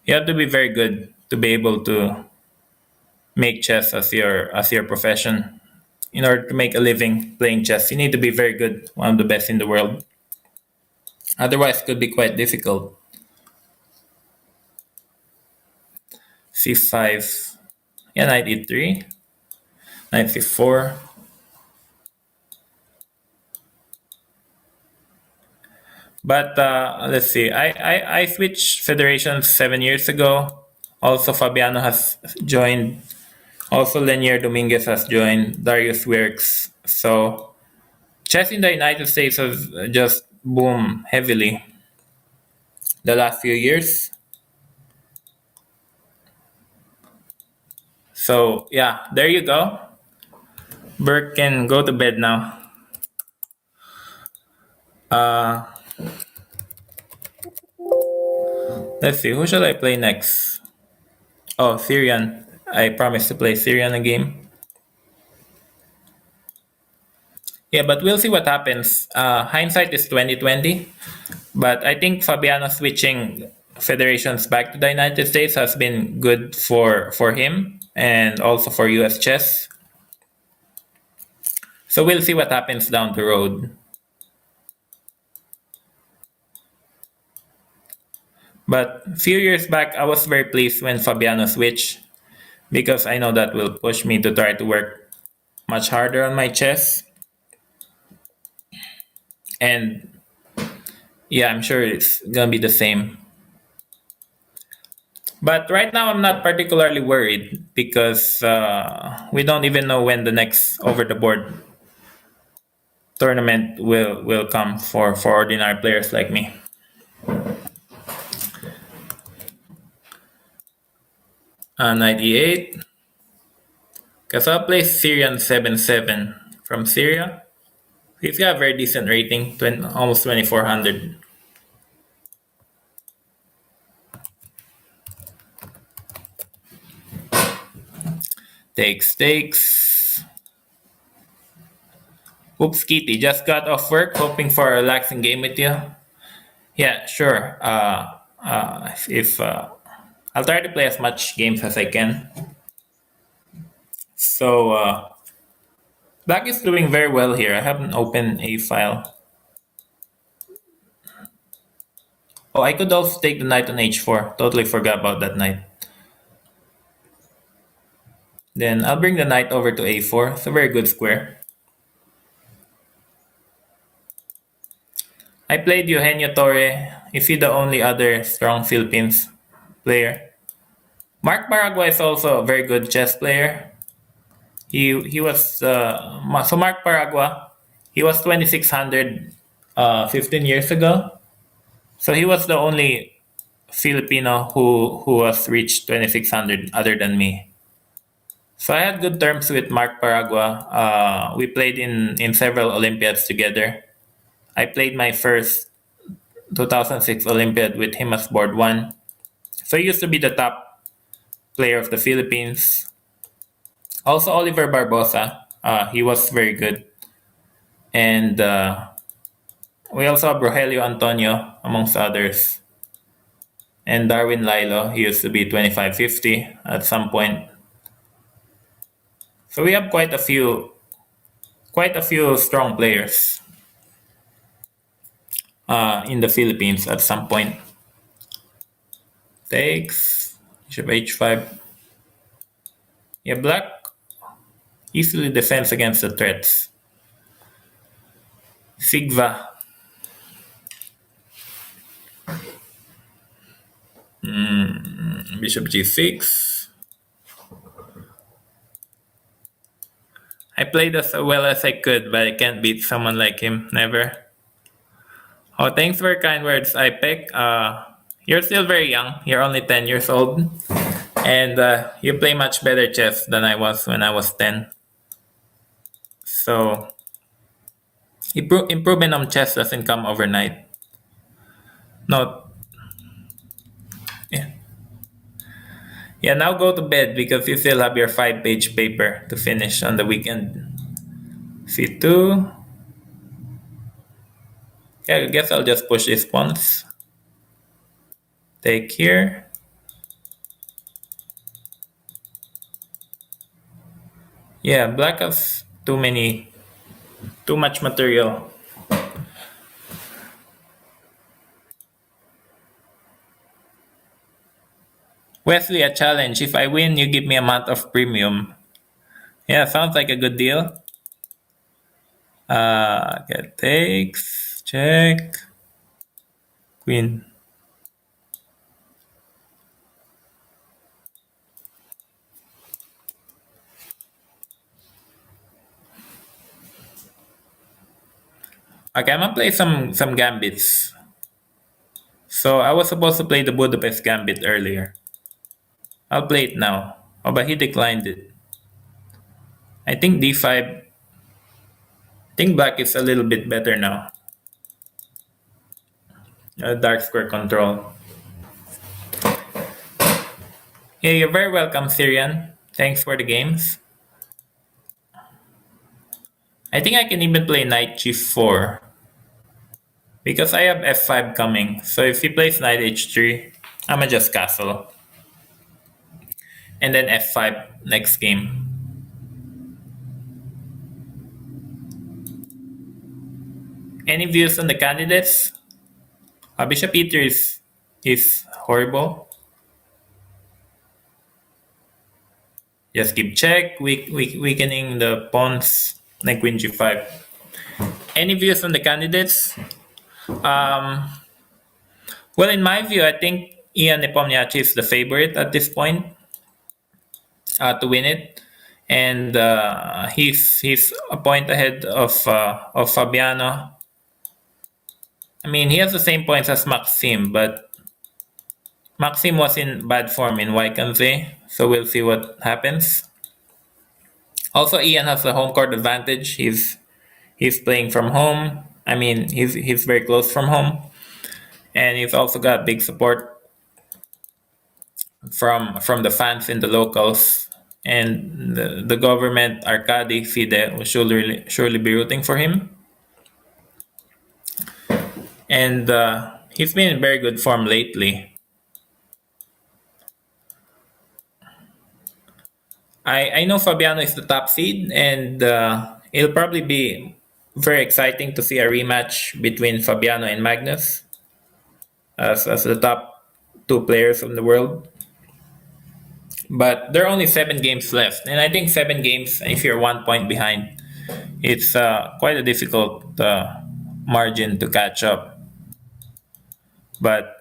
very good to be able to make chess as your profession. In order to make a living playing chess, you need to be very good, one of the best in the world. Otherwise, it could be quite difficult. C5, yeah, knight e3, knight c4. But let's see, I switched federations 7 years ago. Also, Fabiano has joined. Also, Lenier Dominguez has joined. Darius works. So, chess in the United States has just boomed heavily the last few years. So, yeah, there you go. Burke can go to bed now. Uh, let's see, who shall I play next? Oh, Syrian. I promised to play Syrian a game. Yeah, but we'll see what happens. Hindsight is 2020, but I think Fabiano switching federations back to the United States has been good for him and also for US chess. So we'll see what happens down the road. But a few years back, I was very pleased when Fabiano switched because I know that will push me to try to work much harder on my chess. And yeah, I'm sure it's gonna be the same. But right now, I'm not particularly worried because we don't even know when the next over the board tournament will come for ordinary players like me. Knight e8. Kasab plays Syrian 7-7 from Syria. He's got a very decent rating, almost 2400. Takes. Oops, Kitty, just got off work, hoping for a relaxing game with you. Yeah, sure. If I'll try to play as much games as I can. So Black is doing very well here. I haven't opened a file. Oh, I could also take the knight on h4. Totally forgot about that knight. Then I'll bring the knight over to a4. It's a very good square. I played Eugenio Torre. Is he the only other strong Philippines player? Mark Baragua is also a very good chess player. He was so Mark Baragua. He was 2600 15 years ago. So he was the only Filipino who has reached 2600 other than me. So I had good terms with Mark Baragua. We played in several Olympiads together. I played my first 2006 Olympiad with him as board one. So he used to be the top player of the Philippines. Also Oliver Barbosa, he was very good. And we also have Rogelio Antonio, amongst others. And Darwin Lilo, he used to be 2550 at some point. So we have quite a few strong players in the Philippines at some point. Takes bishop h5. Yeah, black easily defends against the threats. Sigva. Bishop g6. I played as well as I could, but I can't beat someone like him. Never. Oh, thanks for your kind words, IPEC. You're still very young. You're only 10 years old. And you play much better chess than I was when I was 10. So, improvement on chess doesn't come overnight. No. Yeah. Yeah, now go to bed because you still have your 5-page paper to finish on the weekend. C2. Yeah, I guess I'll just push these pawns. Take here. Yeah, black has too much material. Wesley, a challenge. If I win, you give me a month of premium. Yeah, sounds like a good deal. Get takes, check, queen. Okay, I'm gonna play some gambits. So I was supposed to play the Budapest gambit earlier. I'll play it now. Oh, but he declined it. I think d5. I think black is a little bit better now. Dark square control. Yeah, you're very welcome, Syrian. Thanks for the games. I think I can even play knight g4. Because I have f5 coming. So if he plays knight h3, I'ma just castle. And then f5 next game. Any views on the candidates? Bishop e3 is horrible. Just keep check, weakening the pawns, like queen g5. Any views on the candidates? Well, in my view, I think Ian Nepomniachtchi is the favorite at this point to win it, and he's a point ahead of Fabiano. I mean, he has the same points as Maxime, but Maxime was in bad form in Vaikanze, so we'll see what happens. Also, Ian has the home court advantage. He's playing from home. I mean, he's very close from home, and he's also got big support from the fans in the locals, and the government, Arkady Fide, will surely be rooting for him. And he's been in very good form lately. I know Fabiano is the top seed, and it'll probably be very exciting to see a rematch between Fabiano and Magnus as the top two players in the world. But there are only 7 games left, and I think 7 games, if you're 1 point behind, it's quite a difficult margin to catch up. But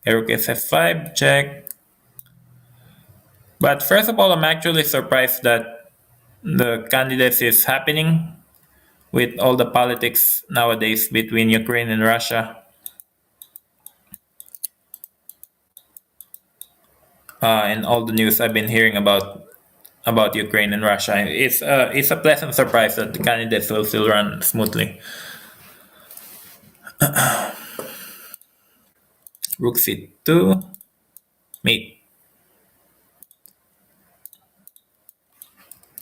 rook is f5, check. But first of all, I'm actually surprised that the candidates is happening with all the politics nowadays between Ukraine and Russia, and all the news I've been hearing about Ukraine and Russia. It's a pleasant surprise that the candidates will still run smoothly. Rook c2, mate.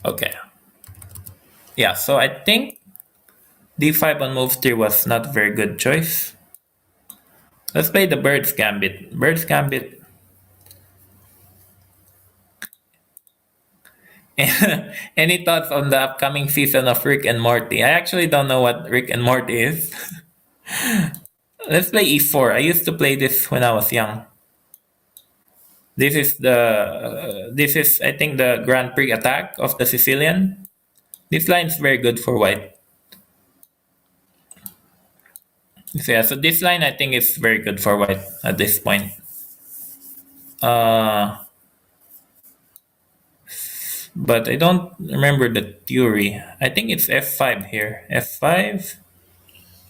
Okay. Yeah, so I think d5 on move 3 was not a very good choice. Let's play the bird's gambit. Bird's gambit. Any thoughts on the upcoming season of Rick and Morty? I actually don't know what Rick and Morty is. Let's play e4. I used to play this when I was young. This is I think the Grand Prix attack of the Sicilian. This line is very good for white. So yeah, so this line I think is very good for white at this point. But I don't remember the theory. I think it's f5 here. f5,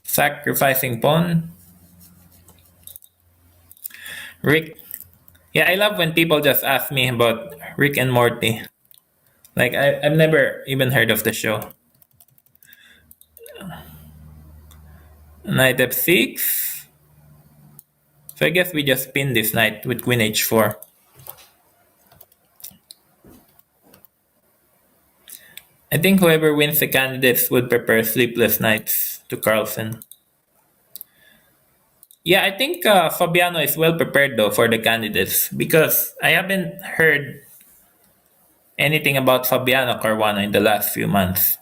sacrificing pawn. Rick. Yeah, I love when people just ask me about Rick and Morty. Like I've never even heard of the show. Knight f6. So I guess we just pin this knight with queen h4. I think whoever wins the candidates would prepare sleepless nights to Carlsen. Yeah, I think Fabiano is well prepared though for the candidates because I haven't heard anything about Fabiano Caruana in the last few months.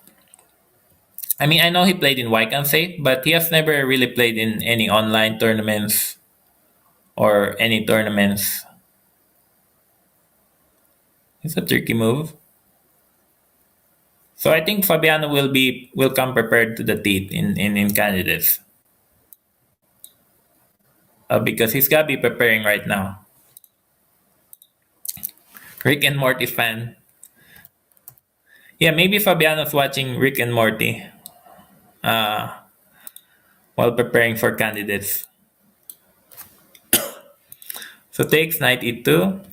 I mean, I know he played in Wycansay, but he has never really played in any online tournaments or any tournaments. It's a tricky move. So I think Fabiano will come prepared to the teeth in candidates. Because he's gotta be preparing right now. Rick and Morty fan. Yeah, maybe Fabiano's watching Rick and Morty uh, while preparing for candidates. So takes knight e2.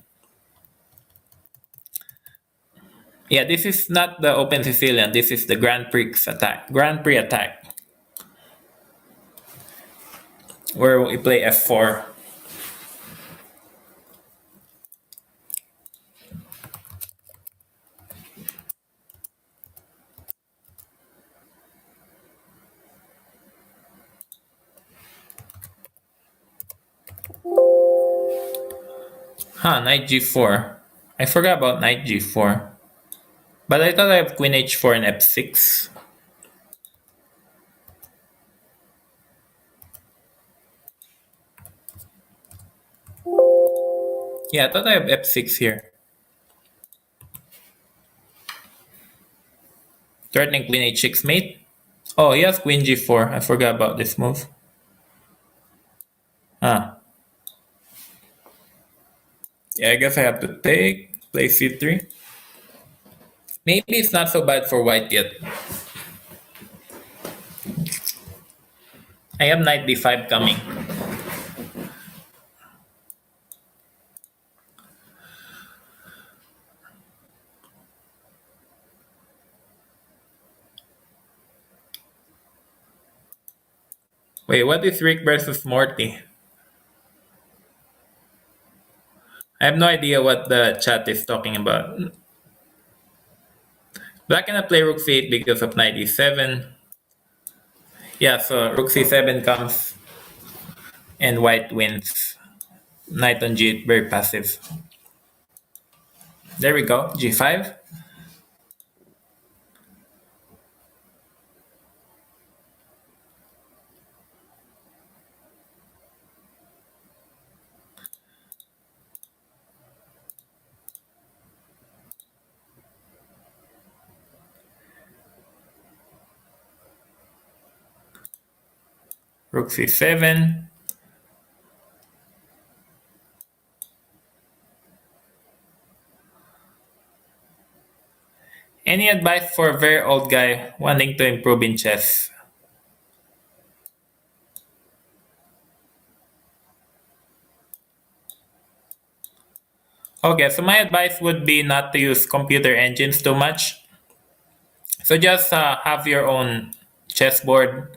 Yeah, this is not the Open Sicilian. This is the Grand Prix attack. Grand Prix attack. Where we play f4. Knight g4. I forgot about knight g4. But I thought I have queen h4 and f6. Yeah, I thought I have f6 here. Threatening queen h6 mate. Oh, he has queen g4. I forgot about this move. Yeah, I guess I have to take. Play c3. Maybe it's not so bad for white yet. I have knight d5 coming. Wait, what is Rick versus Morty? I have no idea what the chat is talking about. Black cannot play rook c8 because of knight e7. Yeah, so rook c7 comes and white wins. Knight on g8, very passive. There we go, g5. Rook c7. Any advice for a very old guy wanting to improve in chess? Okay, so my advice would be not to use computer engines too much. So just have your own chessboard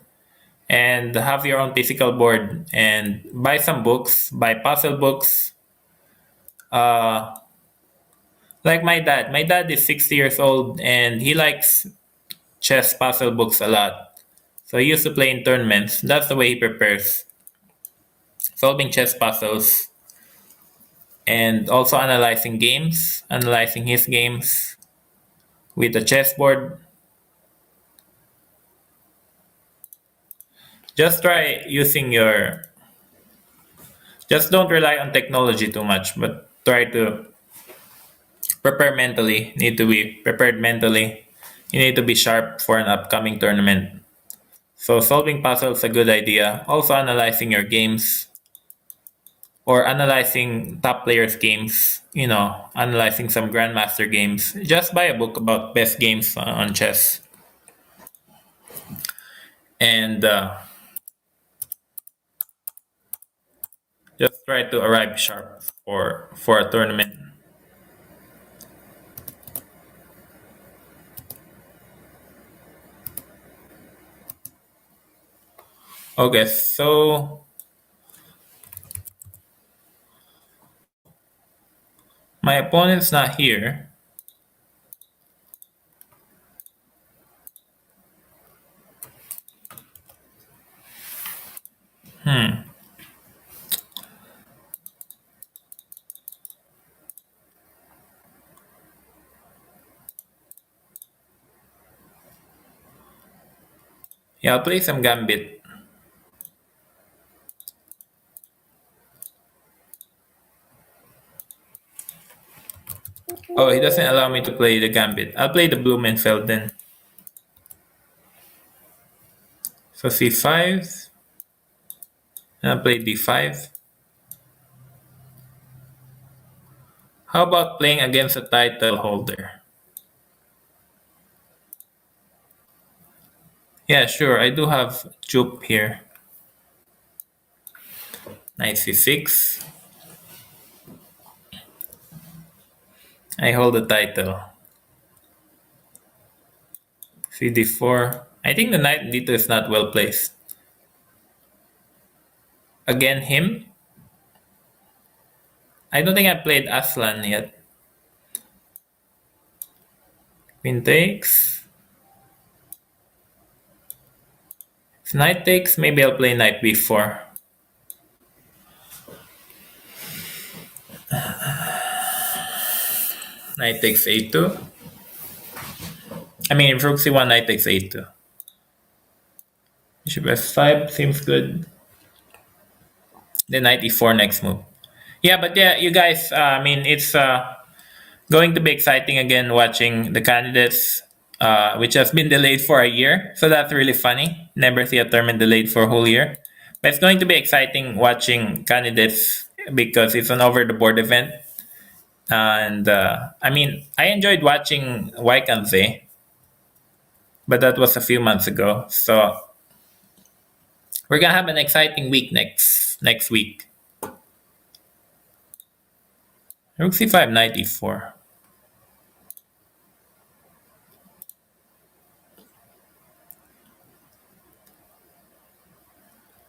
and have your own physical board and buy some books, buy puzzle books. Uh, like my dad. My dad is 60 years old and he likes chess puzzle books a lot. So he used to play in tournaments. That's the way he prepares. Solving chess puzzles and also analyzing his games with a chessboard. Just try using your. Just don't rely on technology too much, but try to prepare mentally. Need to be prepared mentally. You need to be sharp for an upcoming tournament. So solving puzzles is a good idea. Also analyzing your games or analyzing top players' games. Analyzing some grandmaster games. Just buy a book about best games on chess, and just try to arrive sharp for a tournament. Okay, so my opponent's not here. Yeah, I'll play some Gambit. Oh, he doesn't allow me to play the Gambit. I'll play the Blumenfeld then. So c5, and I'll play d5. How about playing against a title holder? Yeah, sure. I do have Jup here. Knight c6. I hold the title. cd4. I think the knight d2 is not well placed. Again, him. I don't think I played Aslan yet. Queen takes. If knight takes, maybe I'll play knight b4. Knight takes a2. I mean, if rook c1, knight takes a2. Bishop f5 seems good. Then knight e4 next move. Yeah, but yeah, you guys, it's going to be exciting again watching the candidates, which has been delayed for a year. So that's really funny. Never see a tournament delayed for a whole year. But it's going to be exciting watching candidates because it's an over the board event. And I enjoyed watching Waikanze, but that was a few months ago. So we're gonna have an exciting week next week. Rook c5, knight e4.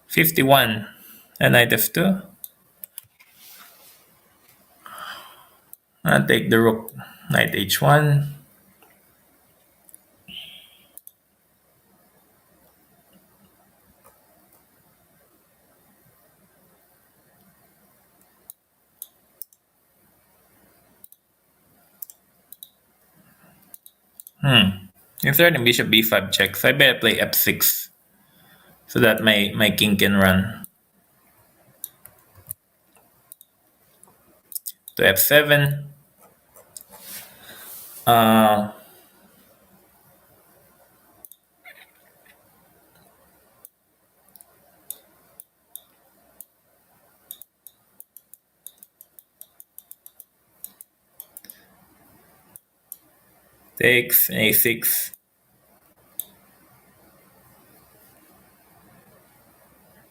'51, and knight f2. I'll take the rook, knight h1. Inserting bishop b5 checks, I better play f6 so that my king can run to f7. Takes a6.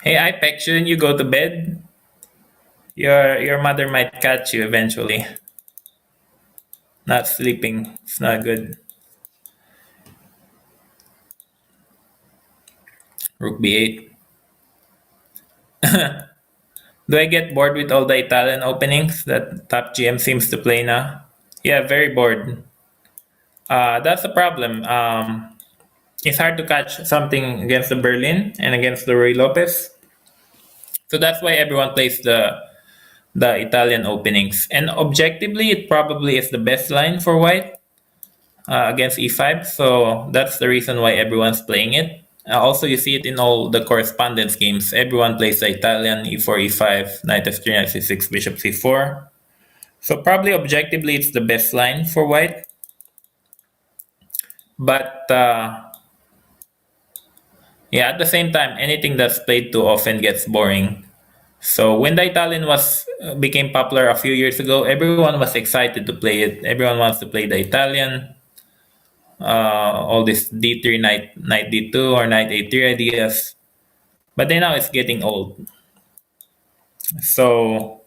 Hey, Ipex, shouldn't you go to bed? Your mother might catch you eventually. Not sleeping. It's not good. Rook b8. Do I get bored with all the Italian openings that top GM seems to play now? Yeah, very bored. That's the problem. It's hard to catch something against the Berlin and against the Roy Lopez. So that's why everyone plays the Italian openings. And objectively, it probably is the best line for white against e5. So that's the reason why everyone's playing it. Also, you see it in all the correspondence games. Everyone plays the Italian e4, e5, knight f3, knight c6, bishop c4. So probably objectively, it's the best line for white. But yeah, at the same time, anything that's played too often gets boring. So when the Italian was became popular a few years ago, everyone was excited to play it. Everyone wants to play the Italian. All this d3 knight d2 or knight a3 ideas. But then now it's getting old. So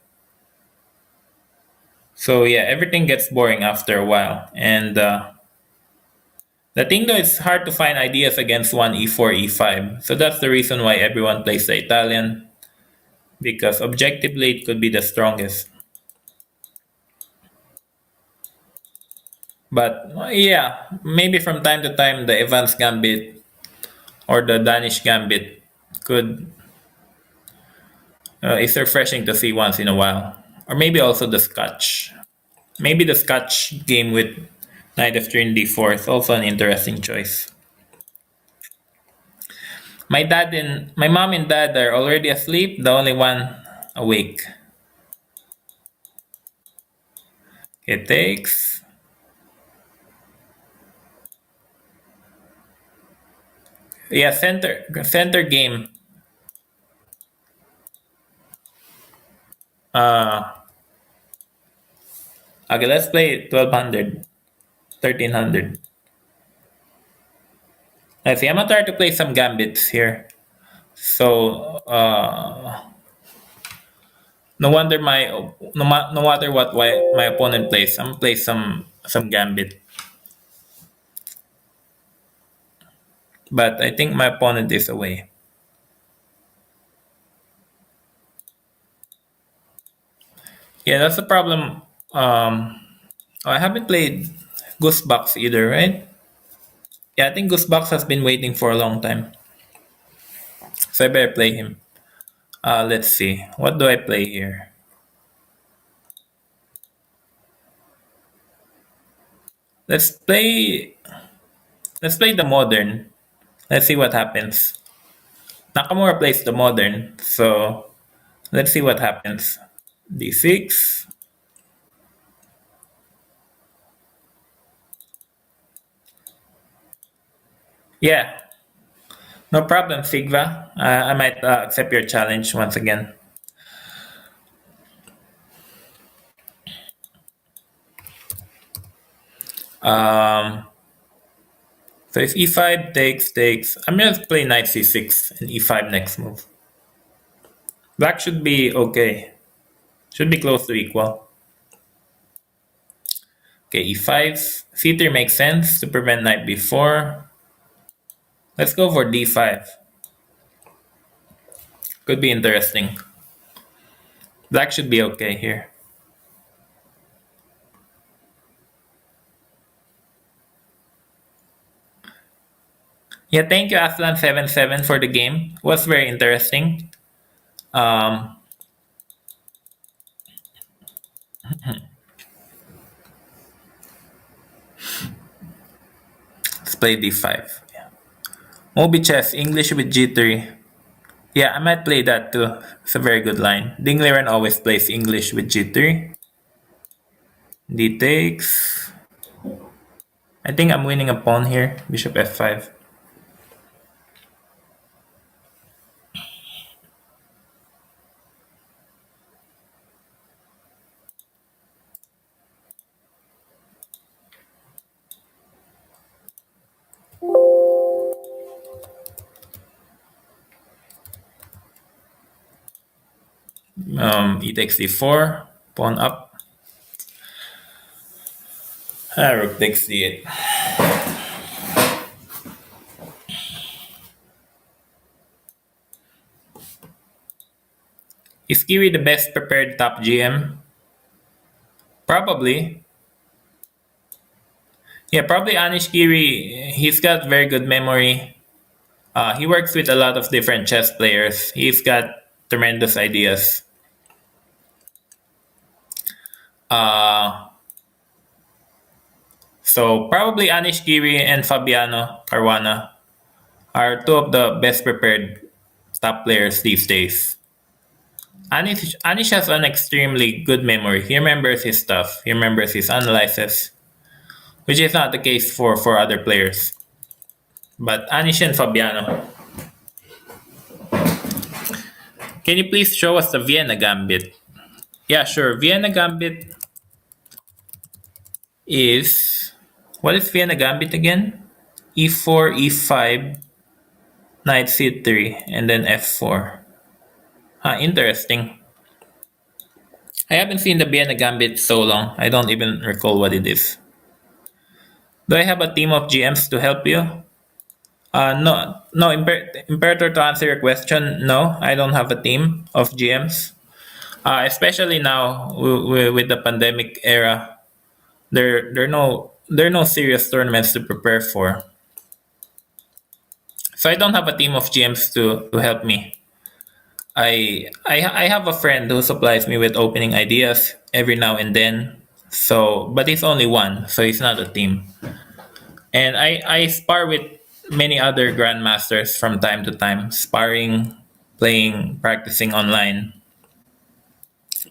yeah, everything gets boring after a while. And the thing though, it's hard to find ideas against one e4, e5. So that's the reason why everyone plays the Italian, because objectively it could be the strongest. But yeah, maybe from time to time the Evans Gambit or the Danish Gambit could it's refreshing to see once in a while. Or maybe also the Scotch. Maybe the Scotch game with knight f3 and d4 is also an interesting choice. My mom and dad are already asleep. The only one awake. It takes. Yeah, center game. Uh, okay, let's play 1200, 1300. Let's see. I'm gonna try to play some gambits here. So no wonder no matter what my opponent plays, I'm gonna play some gambit. But I think my opponent is away. Yeah, that's the problem. I haven't played Goosebox either, right? Yeah, I think Goosebox has been waiting for a long time. So I better play him. Let's see. What do I play here? Let's play the modern. Let's see what happens. Nakamura plays the modern, so let's see what happens. D6. Yeah, no problem, Sigva. I might accept your challenge once again. Um, so if e5 takes, I'm going to play knight c6 and e5 next move. Black should be okay. Should be close to equal. Okay, e5. c3 makes sense to prevent knight b4. Let's go for d5. Could be interesting. Black should be okay here. Yeah, thank you, Aslan77 for the game. It was very interesting. Um, let's play d5. Yeah. Moby chess, English with g3. Yeah, I might play that too. It's a very good line. Dingliran always plays English with g3. D takes. I think I'm winning a pawn here. Bishop f5. E takes d4, pawn up. Rook takes d8. Is Kiwi the best prepared top GM? Probably. Yeah, probably Anish Giri. He's got very good memory. He works with a lot of different chess players. He's got tremendous ideas. So probably Anish Giri and Fabiano Caruana are two of the best prepared top players these days. Anish has an extremely good memory. He remembers his stuff. He remembers his analysis, which is not the case for other players. But Anish and Fabiano. Can you please show us the Vienna Gambit? Yeah, sure. Vienna Gambit is... What is Vienna Gambit again? E4, E5, Knight C3, and then F4. Interesting. I haven't seen the Vienna Gambit so long. I don't even recall what it is. Do I have a team of GMs to help you? No, Imperator, to answer your question, no, I don't have a team of GMs. Especially now with the pandemic era, there are no serious tournaments to prepare for. So I don't have a team of GMs to help me. I have a friend who supplies me with opening ideas every now and then. But he's only one, so he's not a team. And I spar with many other grandmasters from time to time, sparring, playing, practicing online.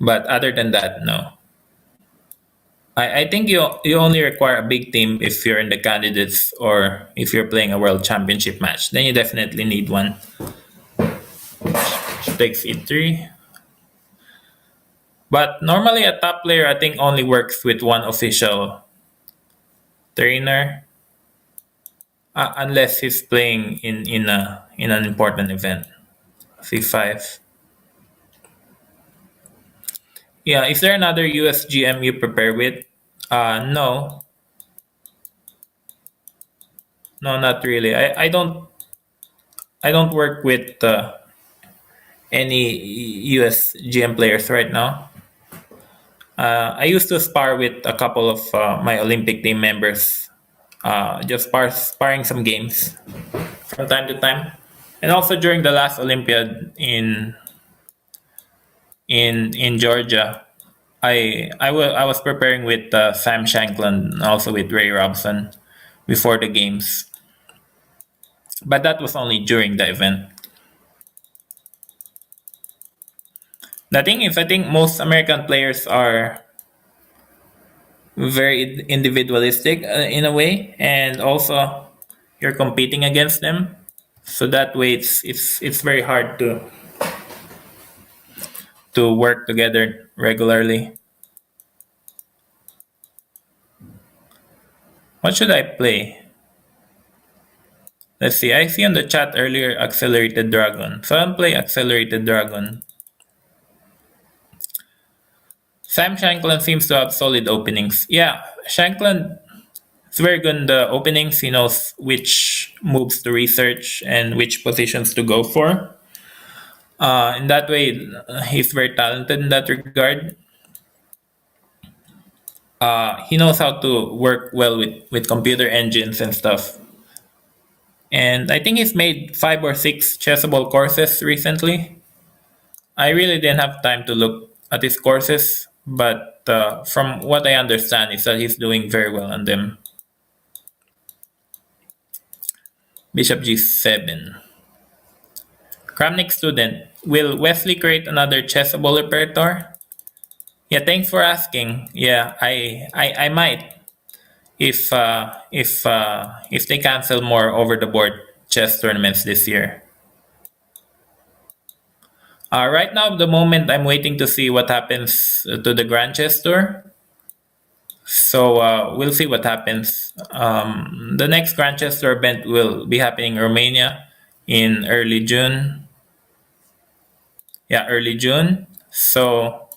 But other than that, no. I think you only require a big team if you're in the candidates or if you're playing a world championship match. Then you definitely need one. Takes e3. But normally a top player, I think, only works with one official trainer, unless he's playing in an important event. c5. Yeah, is there another US GM you prepare with? No. No, not really. I don't work with any US GM players right now. I used to spar with a couple of my Olympic team members, just sparring some games from time to time, and also during the last Olympiad in Georgia, I was preparing with Sam Shankland, also with Ray Robson, before the games, but that was only during the event. The thing is, I think most American players are very individualistic in a way, and also you're competing against them, so that way it's very hard to work together regularly. What should I play? Let's see. I see on the chat earlier Accelerated Dragon, so I'll play Accelerated Dragon. Sam Shankland seems to have solid openings. Yeah, Shankland is very good in the openings. He knows which moves to research and which positions to go for. In that way, he's very talented in that regard. He knows how to work well with computer engines and stuff. And I think he's made 5 or 6 Chessable courses recently. I really didn't have time to look at his courses, but from what I understand is that he's doing very well on them. Bishop g7. Kramnik student, will Wesley create another Chessable repertoire? Yeah, thanks for asking. Yeah, I might if they cancel more over the board chess tournaments this year. Right now, at the moment, I'm waiting to see what happens to the Grand Chess Tour. So we'll see what happens. The next Grand Chess Tour event will be happening in Romania in early June. Yeah, early June. So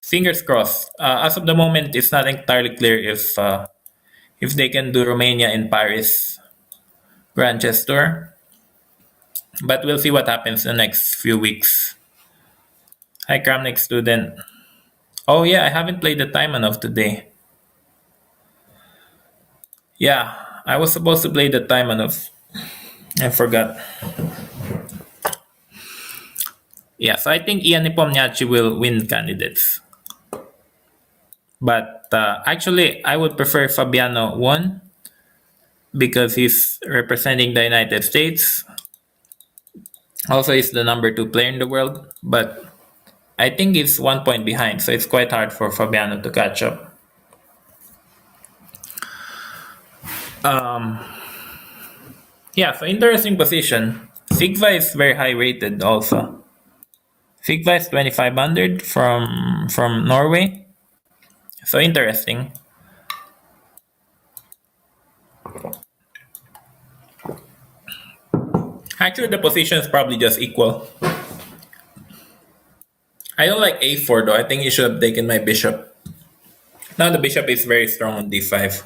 fingers crossed. As of the moment, it's not entirely clear if they can do Romania in Paris Grand Chess Tour, but we'll see what happens in the next few weeks. Hi, Kramnik student. Oh yeah, I haven't played the Taimanov today. Yeah, I was supposed to play the Taimanov. I forgot. Yeah, so I think Ian Nepomniachtchi will win candidates. But actually, I would prefer Fabiano 1 because he's representing the United States. Also, he's the number 2 player in the world. But I think he's 1 point behind, so it's quite hard for Fabiano to catch up. Yeah, so interesting position. Sigva is very high rated also. Sigva is 2500 from Norway. So interesting. Actually, the position is probably just equal. I don't like a4 though. I think you should have taken my bishop. Now the bishop is very strong on d5.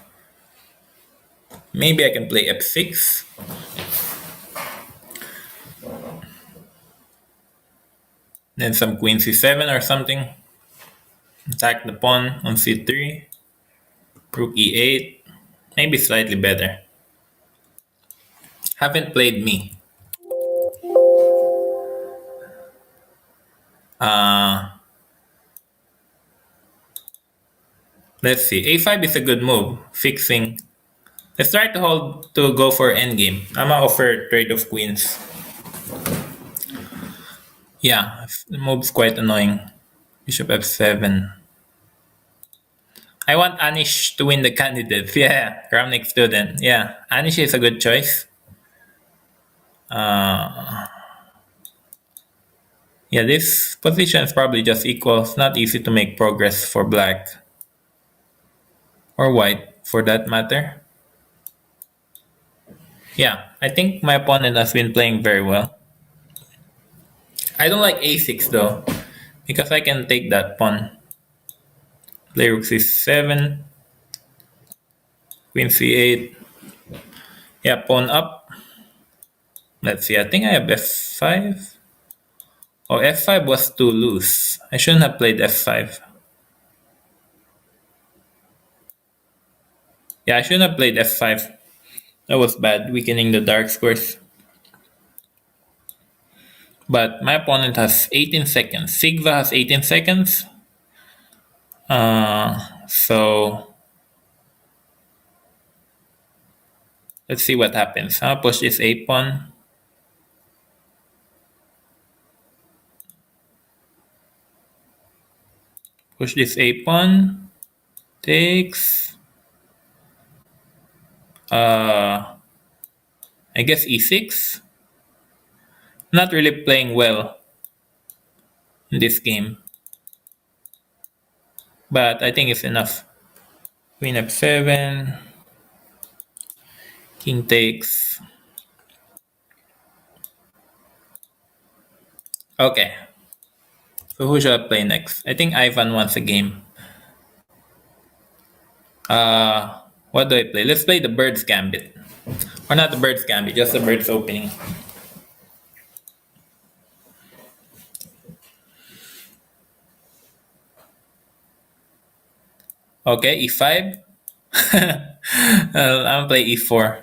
Maybe I can play f6. Then some queen c7 or something. Attack the pawn on c3. Rook e8. Maybe slightly better. Haven't played me. Let's see. a5 is a good move. Fixing. Let's try to hold to go for endgame. I'm gonna offer trade of queens. Yeah, the move's quite annoying. Bishop f7. I want Anish to win the candidates. Yeah, Kramnik student. Yeah, Anish is a good choice. Yeah, this position is probably just equal. It's not easy to make progress for black. Or white, for that matter. Yeah, I think my opponent has been playing very well. I don't like a6 though, because I can take that pawn. Play rook c7, queen c8. Yeah, pawn up. Let's see, I think I have f5. Oh, f5 was too loose. I shouldn't have played f5. Yeah, I shouldn't have played f5. That was bad, weakening the dark squares. But my opponent has 18 seconds. Sigva has 18 seconds. So let's see what happens. I'll push this a pawn. Push this a pawn. Takes. I guess e6. Not really playing well in this game. But I think it's enough. Queen f7. King takes. Okay. So who should I play next? I think Ivan wants a game. What do I play? Let's play the Bird's Gambit. Or not the Bird's Gambit, just the Bird's Opening. Okay, e5. I'm gonna play e4.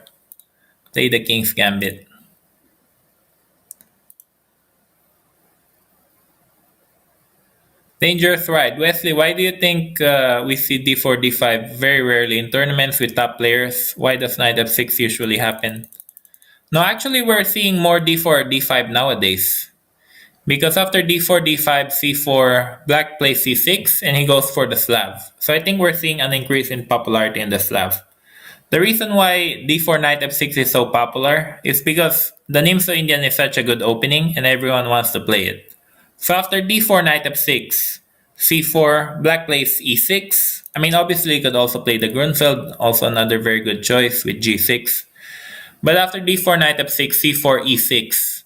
Play the King's Gambit. Dangerous ride. Wesley, why do you think we see d4, d5 very rarely in tournaments with top players? Why does knight f6 usually happen? No, actually, we're seeing more d4, d5 nowadays. Because after d4, d5, c4, black plays c6, and he goes for the Slav. So I think we're seeing an increase in popularity in the Slav. The reason why d4, knight f6 is so popular is because the Nimzo Indian is such a good opening, and everyone wants to play it. So after d4, knight f6, c4, black plays e6. I mean, obviously you could also play the Grunfeld, also another very good choice with g6. But after d4, knight f6, c4, e6,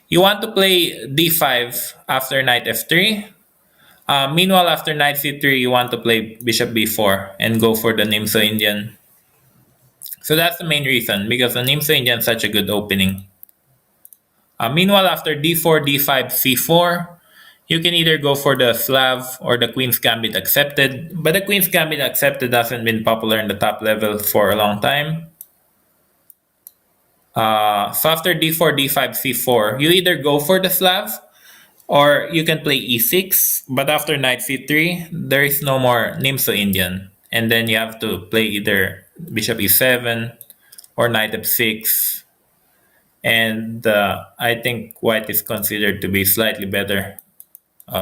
You want to play d5 after knight f3. Meanwhile, after knight c3, you want to play bishop b4 and go for the Nimzo Indian. So that's the main reason, because the Nimzo Indian is such a good opening. Meanwhile, after d4, d5, c4, you can either go for the Slav or the Queen's Gambit accepted. But the Queen's Gambit accepted hasn't been popular in the top level for a long time. So after d4, d5, c4, you either go for the Slav or you can play e6. But after knight c3, there is no more Nimzo Indian. And then you have to play either bishop e7 or knight f6. And I think white is considered to be slightly better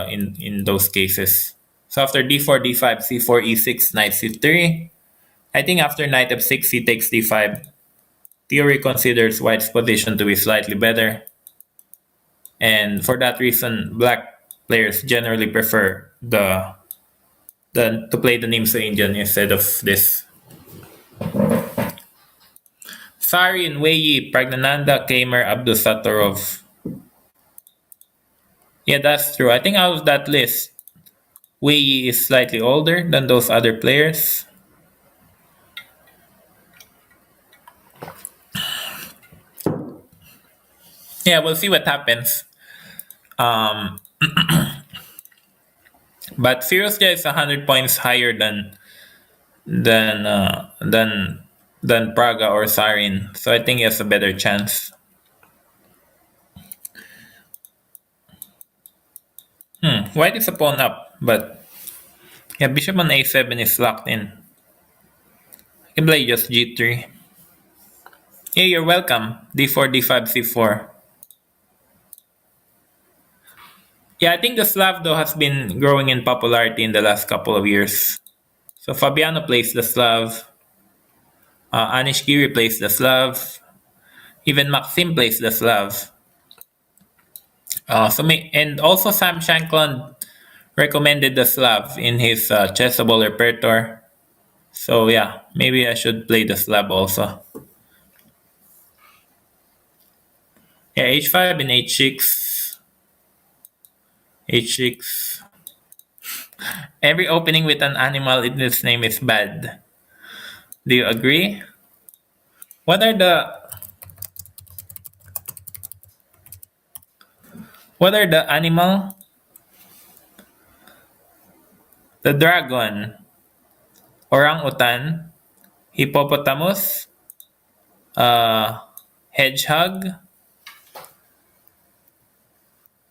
in those cases. So after d4, d5, c4, e6, knight c3, I think after knight f6, he takes d5. Theory considers white's position to be slightly better. And for that reason, black players generally prefer to play the Nimzo Indian instead of this. Sarin, Weiyi, Pragnananda, Kamer, Abdusattorov. Yeah, that's true. I think out of that list, Weiyi is slightly older than those other players. Yeah, we'll see what happens. But Firuzja is 100 points higher than Praga or Sarin, so I think he has a better chance. White is a pawn up, but yeah, bishop on a7 is locked in. I can play just g3. Hey, you're welcome. d4, d5, c4. Yeah, I think the Slav though has been growing in popularity in the last couple of years. So Fabiano plays the Slav. Anish Giri plays the Slav. Even Maxim plays the Slav. And also Sam Shankland recommended the Slav in his chessable repertoire. So yeah, maybe I should play the Slav also. Yeah, h5 and h6. h6. Every opening with an animal in its name is bad. Do you agree? What are the animal? The dragon, orangutan, hippopotamus, hedgehog.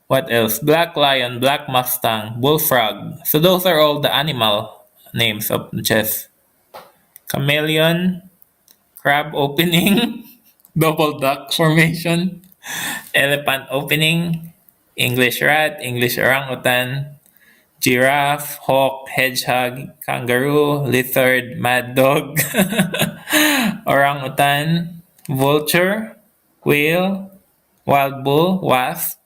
What else? Black lion, black mustang, bullfrog. So those are all the animal names of the chess. Chameleon, crab opening, double duck formation, elephant opening, English rat, English orangutan, giraffe, hawk, hedgehog, kangaroo, lizard, mad dog, orangutan, vulture, whale, wild bull, wasp,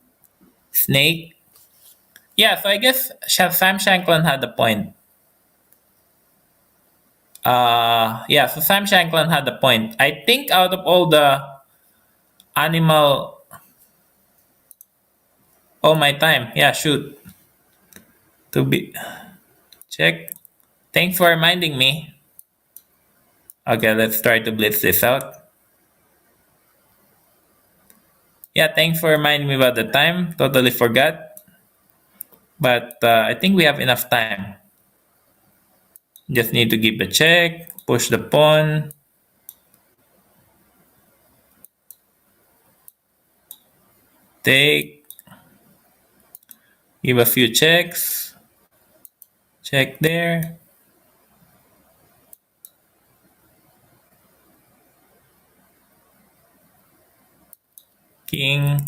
snake. Yeah, so I guess Sam Shankland had a point. So Sam Shankland had a point. I think out of all the animal... Oh, my time. Yeah, shoot. To be... Check. Thanks for reminding me. Okay, let's try to blitz this out. Yeah, thanks for reminding me about the time. Totally forgot. But I think we have enough time. Just need to give a check, push the pawn. Take. Give a few checks. Check there. King.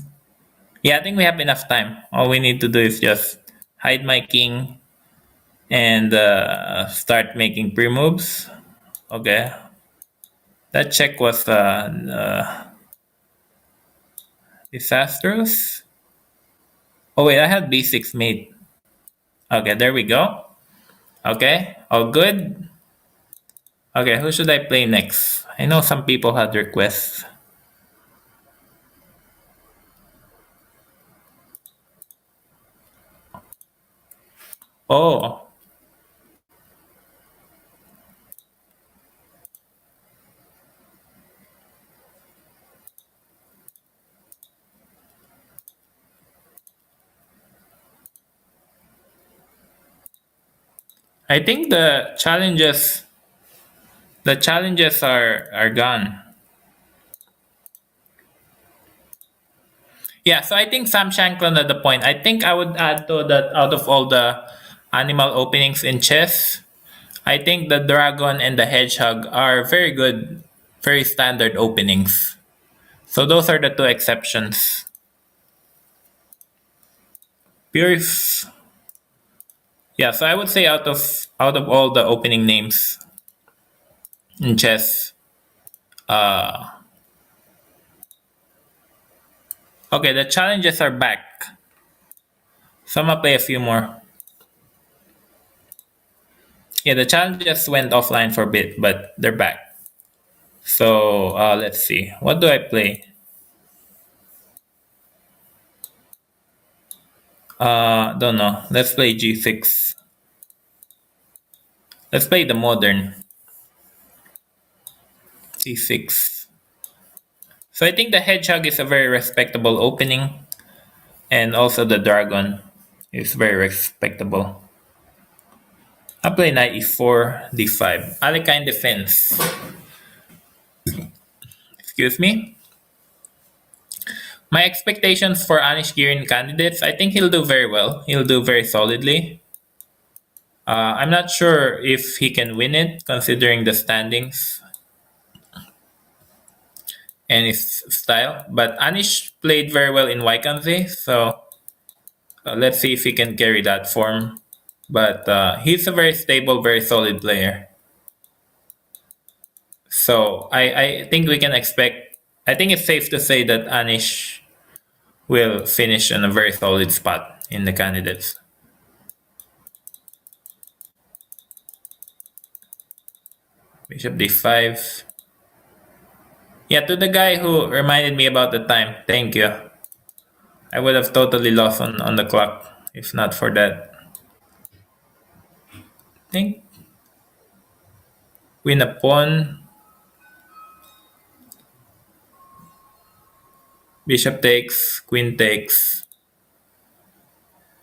Yeah, I think we have enough time. All we need to do is just hide my king and start making pre-moves. Okay. That check was disastrous. Oh wait, I had b6 mate. Okay, there we go. Okay, all good. Okay, who should I play next? I know some people had requests. Oh, I think the challenges are gone. Yeah, so I think Sam Shankland at the point. I think I would add to that out of all the animal openings in chess, I think the dragon and the hedgehog are very good, very standard openings. So those are the two exceptions. Pure, yeah. So I would say out of all the opening names in chess, uh, okay, the challenges are back. So I'm gonna play a few more. Yeah, the challenges went offline for a bit, but they're back. So let's see. What do I play? Don't know. Let's play G6. Let's play the modern C6. So I think the hedgehog is a very respectable opening, and also the dragon is very respectable. I play knight e4, d5. Alekhine defense. Excuse me. My expectations for Anish Girin candidates, I think he'll do very well. He'll do very solidly. I'm not sure if he can win it, considering the standings and his style. But Anish played very well in Waikanze, so let's see if he can carry that form. But he's a very stable, very solid player. So I think we can expect. I think it's safe to say that Anish will finish in a very solid spot in the candidates. Bishop d5. Yeah, to the guy who reminded me about the time. Thank you. I would have totally lost on the clock if not for that. Think win a pawn. Bishop takes. Queen takes.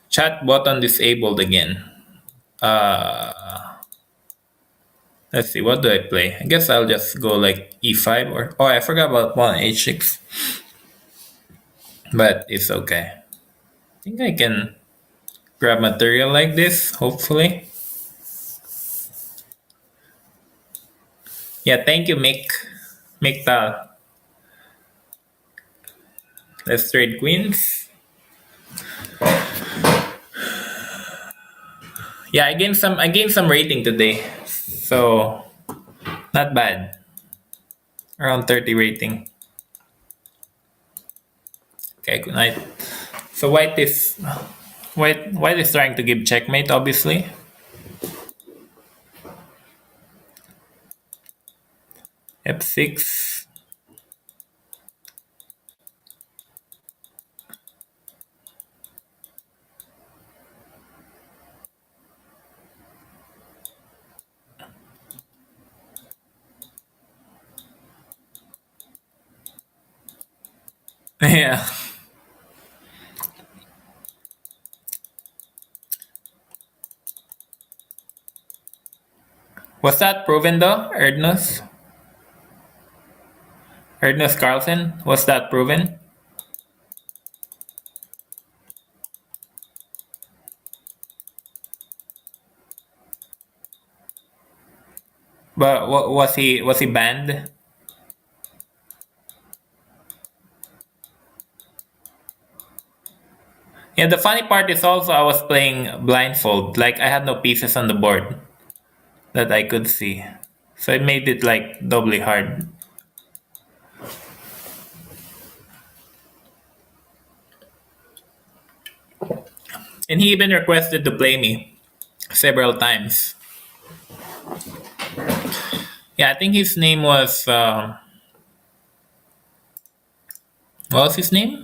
Chat button disabled again. Let's see, what do I play? I guess I'll just go like e5 or oh, I forgot about pawn h6, but it's okay. I think I can grab material like this, hopefully. Yeah, thank you, Mick. Mick Tal. Let's trade queens. Yeah, I gained some rating today, so not bad. Around 30 rating. Okay, good night. So white is trying to give checkmate, obviously. F6. Yeah. Was that proven though, Erdnus? Erdnus Carlson? Was that proven? But was he banned? Yeah, the funny part is also I was playing blindfold. Like I had no pieces on the board that I could see. So it made it like doubly hard. And he even requested to play me several times. Yeah, I think his name was what was his name?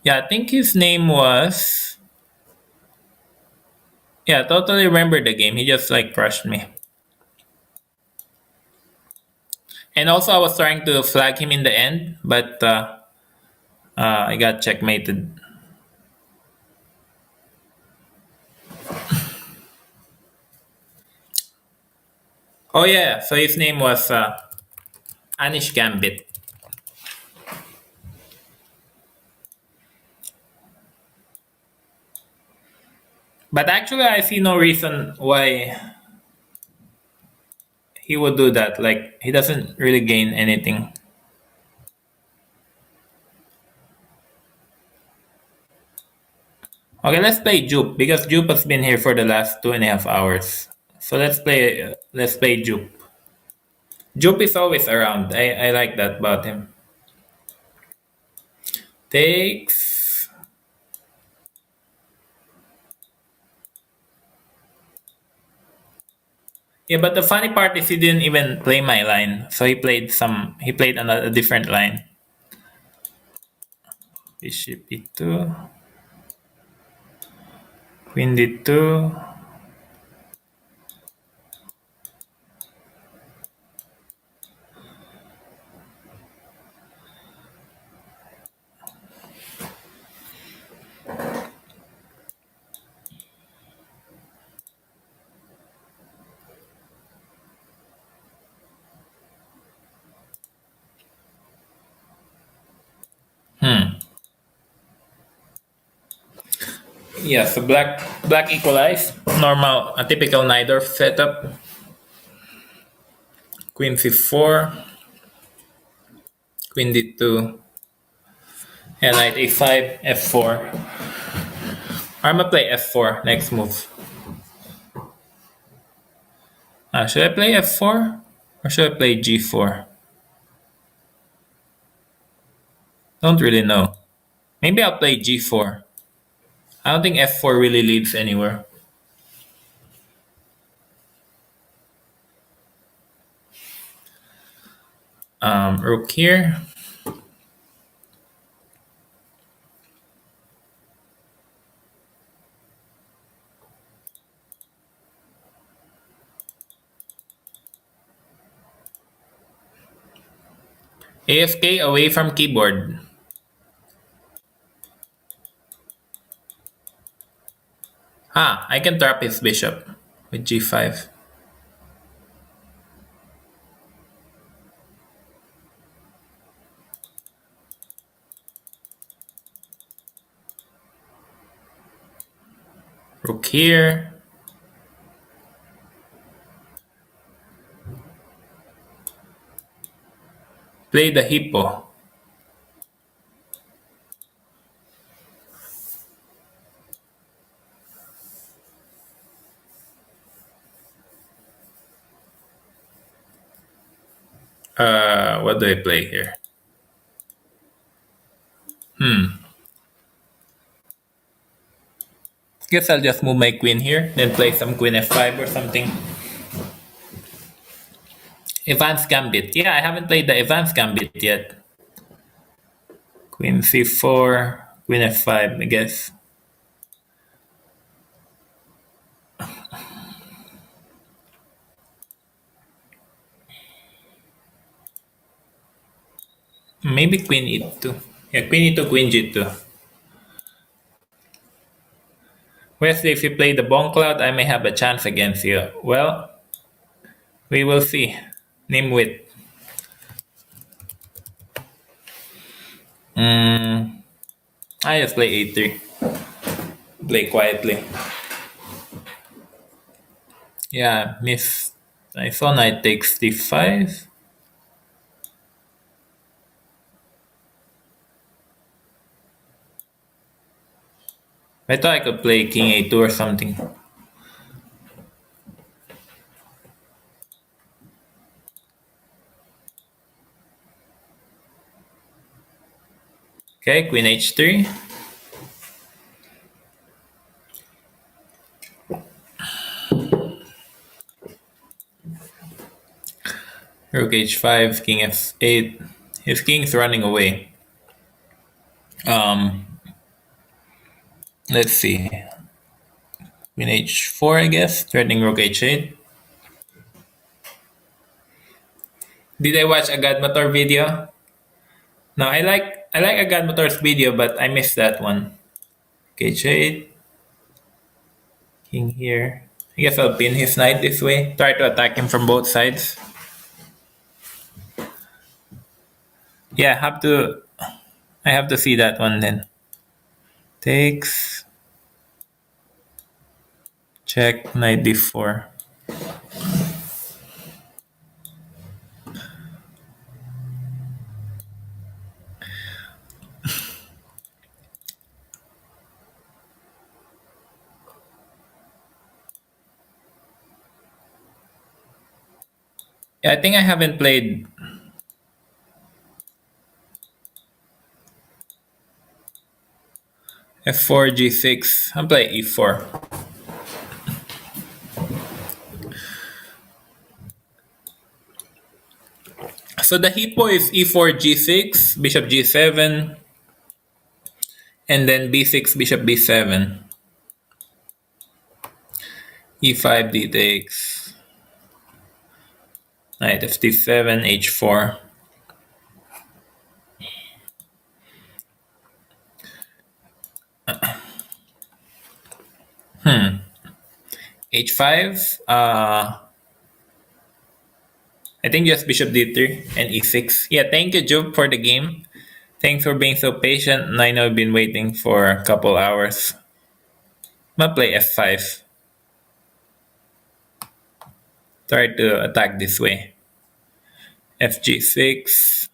Yeah, I think his name was. Yeah, I totally remember the game. He just like crushed me. And also, I was trying to flag him in the end, but I got checkmated. Oh yeah, so his name was Anish Gambit. But actually, I see no reason why he would do that. Like, he doesn't really gain anything. Okay, let's play Jupe because Jupe has been here for the last 2.5 hours. So let's play Jupe. Jupe is always around. I like that about him. Takes. Yeah, but the funny part is he didn't even play my line. So he played another a different line. Bishop e2, queen d2. Hmm. Yeah, so black equalize. Normal, a typical Nidorf setup. Queen c4, queen d2, and knight a5, f4. I'm gonna play f4 next move. Should I play f4 or should I play g4? Don't really know. Maybe I'll play g4. I don't think f4 really leads anywhere. Rook here. AFK away from keyboard. I can trap his bishop with g5. Rook here. Play the hippo. What do I play here? Guess I'll just move my queen here, then play some queen f5 or something. Advanced Gambit. Yeah, I haven't played the Advanced Gambit yet. Queen c4, queen f5, I guess. Maybe queen e2. Yeah, queen e2, queen g2. Wesley, if you play the Bone Cloud, I may have a chance against you. Well, we will see. Nimwit. I just play a3. Play quietly. Yeah, miss. I saw knight takes d5. I thought I could play king a2 or something. Okay, queen h3. Rook h5, king f8. His king's running away. Let's see. Queen h4, I guess. Threatening rook h8. Did I watch Agad Motor video? No, I like Agad Motor's video, but I missed that one. H8. King here. I guess I'll pin his knight this way. Try to attack him from both sides. Yeah, I have to see that one then. Takes. Check, knight d4. Yeah, I think I haven't played f4, g6. I'll play e4. So the hippo is e4, g6, bishop g7, and then b6, bishop b7. e5, d takes. Knight f7, h4. h5. I think just bishop d3 and e6. Yeah, thank you, Job, for the game. Thanks for being so patient. I know I've been waiting for a couple hours. I'm gonna play f5. Try to attack this way. fg6.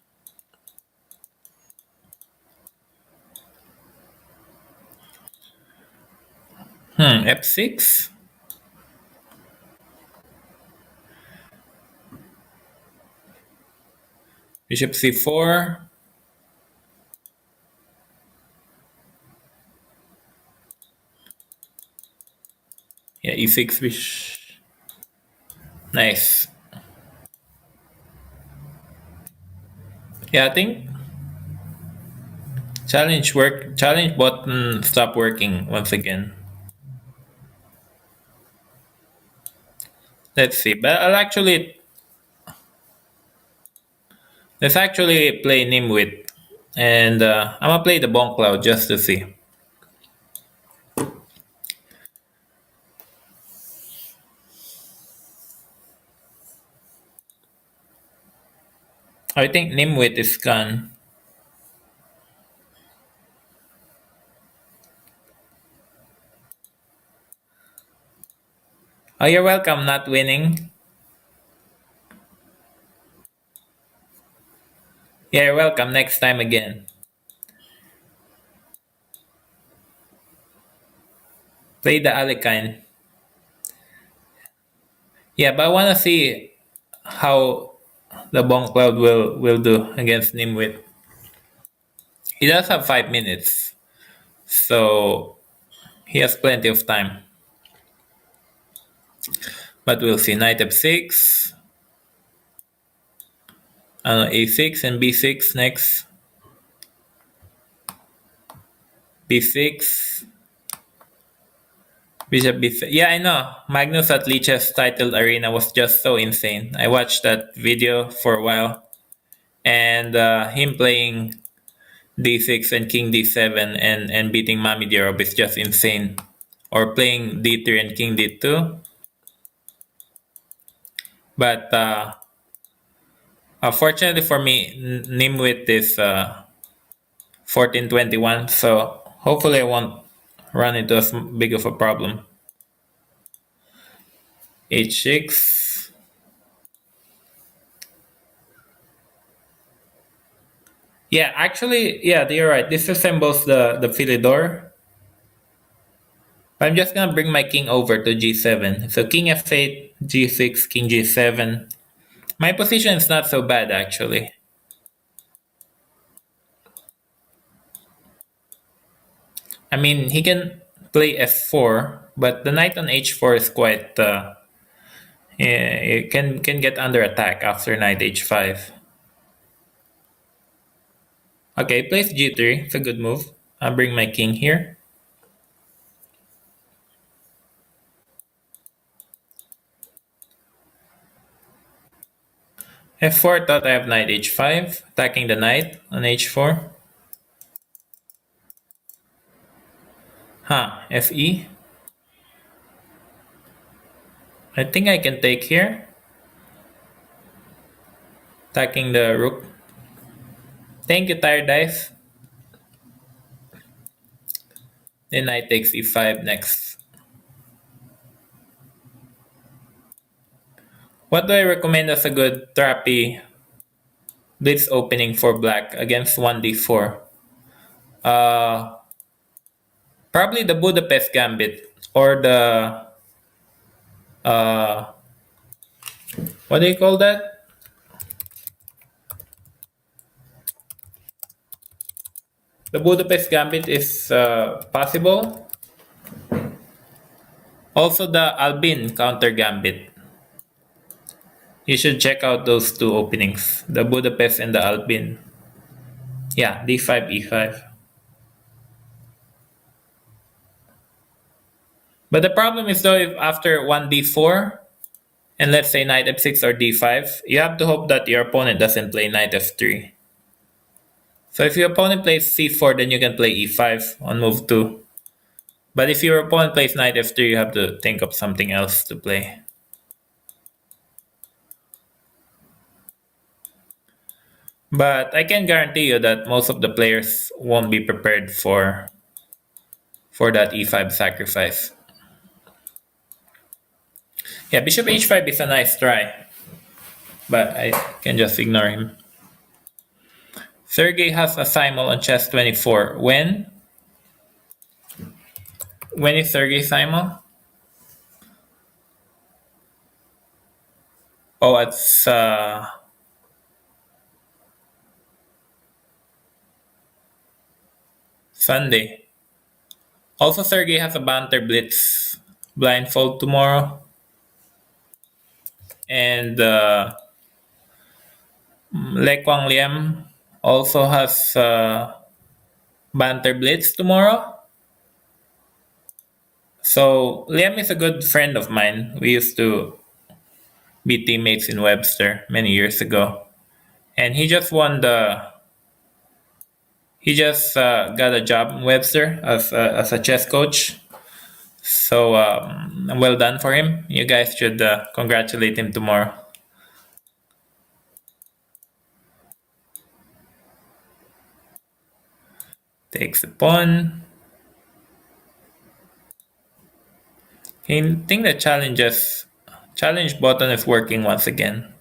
f6. Bishop c4. Yeah, e6 bishop. Nice. Yeah, I think challenge button stop working once again. Let's see. But let's actually play Nimwit. And I'm gonna play the Bonk Cloud just to see. I think Nimwit is gone. Oh, you're welcome, not winning. Yeah, you're welcome next time again. Play the Alekhine. Yeah, but I want to see how the Bonk Cloud will do against Nimwit. He does have 5 minutes, so he has plenty of time. But we'll see. Knight f6. A6 and b6 next. b6. Bishop b6. Yeah, I know. Magnus at Leach's titled arena was just so insane. I watched that video for a while. And him playing d6 and king d7 and beating Mami Dirov is just insane. Or playing d3 and king d2. But fortunately for me, Nimwit is 1421, so hopefully I won't run into as big of a problem. h6. Yeah, actually, yeah, you're right. This resembles the Philidor. I'm just gonna bring my king over to g7. So king f8, g6, king g7. My position is not so bad, actually. I mean, he can play f4, but the knight on h4 is quite... it can get under attack after knight h5. Okay, plays g3. It's a good move. I'll bring my king here. F4, thought I have knight h5, attacking the knight on h4. Fe. I think I can take here. Attacking the rook. Thank you, Tired Dice. Then knight takes e5 next. What do I recommend as a good trappy blitz opening for black against 1d4? Probably the Budapest Gambit or the uh, what do you call that? The Budapest Gambit is possible. Also the Albin counter Gambit. You should check out those two openings, the Budapest and the Albin. Yeah, d5, e5. But the problem is though, if after 1d4, and let's say knight f6 or d5, you have to hope that your opponent doesn't play knight f3. So if your opponent plays c4, then you can play e5 on move 2. But if your opponent plays knight f3, you have to think of something else to play. But I can guarantee you that most of the players won't be prepared for that e5 sacrifice. Yeah, bishop h5 is a nice try, but I can just ignore him. Sergey has a simul on Chess24. When? When is Sergey simul? Oh, it's Sunday. Also, Sergey has a Banter Blitz blindfold tomorrow. And Le Quang Liam also has Banter Blitz tomorrow. So Liam is a good friend of mine. We used to be teammates in Webster many years ago. And he just won he just got a job in Webster as a chess coach. So well done for him. You guys should congratulate him tomorrow. Takes the pawn. I think the challenge button is working once again.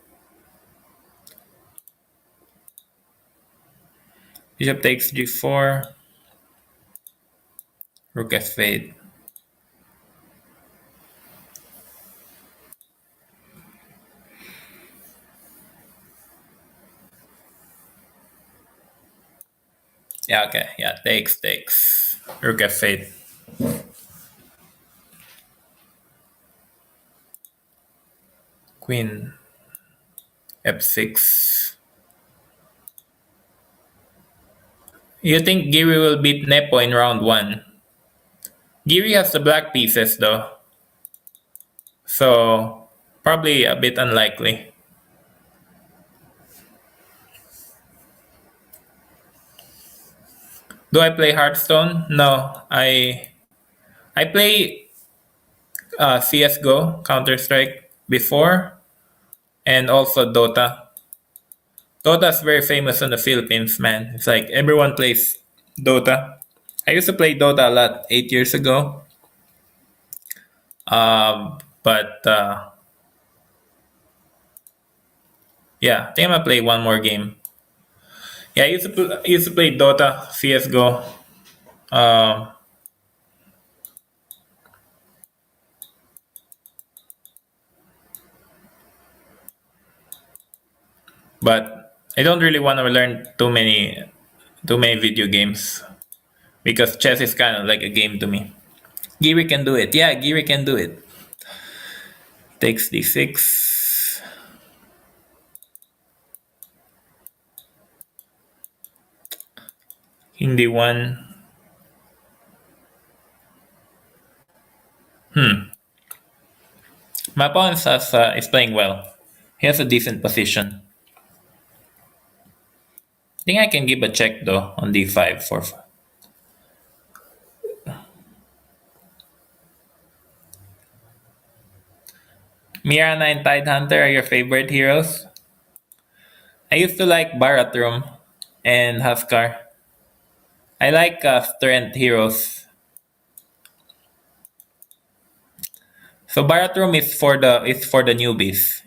Bishop takes g4. Rook f8. Yeah, okay. Yeah, takes. Rook f8. Queen f6. You think Giri will beat Nepo in round 1? Giri has the black pieces though. So probably a bit unlikely. Do I play Hearthstone? No, I play CS:GO, Counter-Strike before, and also Dota. Dota is very famous in the Philippines, man. It's like everyone plays Dota. I used to play Dota a lot 8 years ago. But yeah, I think I'm gonna play one more game. Yeah, I used to play Dota, CS:GO. But I don't really want to learn too many video games because chess is kind of like a game to me. Giri can do it. Yeah, Giri can do it. Takes d6. King d1. My opponent is playing well. He has a decent position. think I can give a check though on d5 for. Mirana and Tidehunter are your favorite heroes? I used to like Baratrum and Huskar. I like strength heroes. So Baratrum is for the newbies.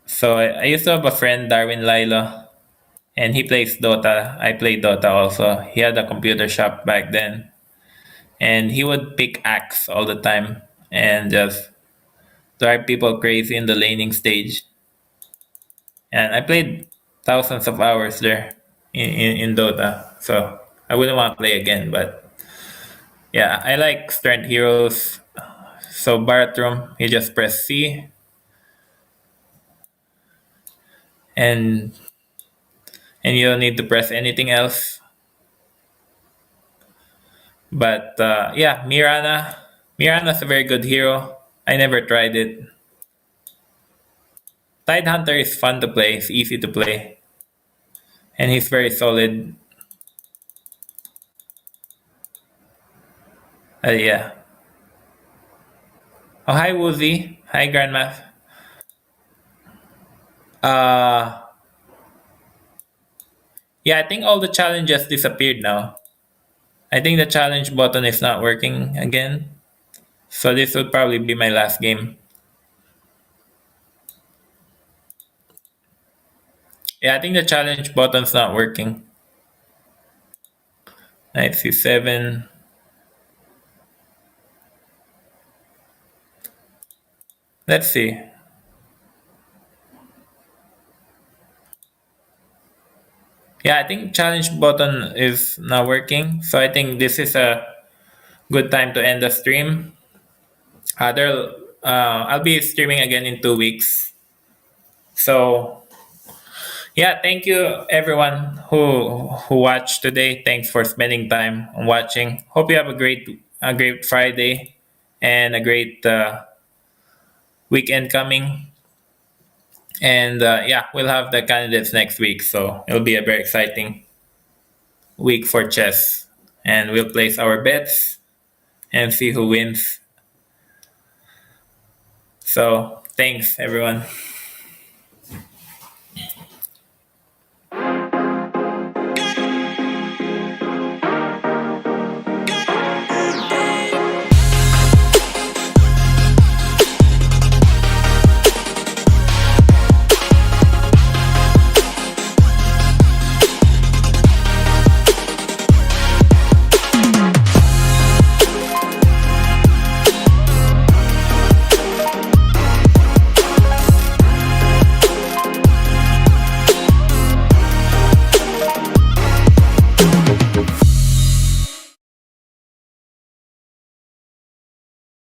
So I used to have a friend, Darwin Lilo, and he plays Dota. I played Dota also. He had a computer shop back then, and he would pick axe all the time and just drive people crazy in the laning stage. And I played thousands of hours there in Dota. So I wouldn't want to play again, but yeah, I like strength heroes. So Baratrum, you just press C, and you don't need to press anything else. But yeah, Mirana's a very good hero. I never tried it. Tidehunter is fun to play. It's easy to play, and he's very solid. Yeah. Oh, hi Woozy. Hi Grandma. Uh, yeah, I think all the challenges disappeared now. I think the challenge button is not working again. So this would probably be my last game. Yeah, I think the challenge button's not working. Knight c7. Let's see. Yeah, I think challenge button is not working. So I think this is a good time to end the stream. I'll be streaming again in 2 weeks. So yeah, thank you everyone who watched today. Thanks for spending time on watching. Hope you have a great Friday and a great weekend coming. And yeah, we'll have the candidates next week, so it'll be a very exciting week for chess. And we'll place our bets and see who wins. So thanks everyone.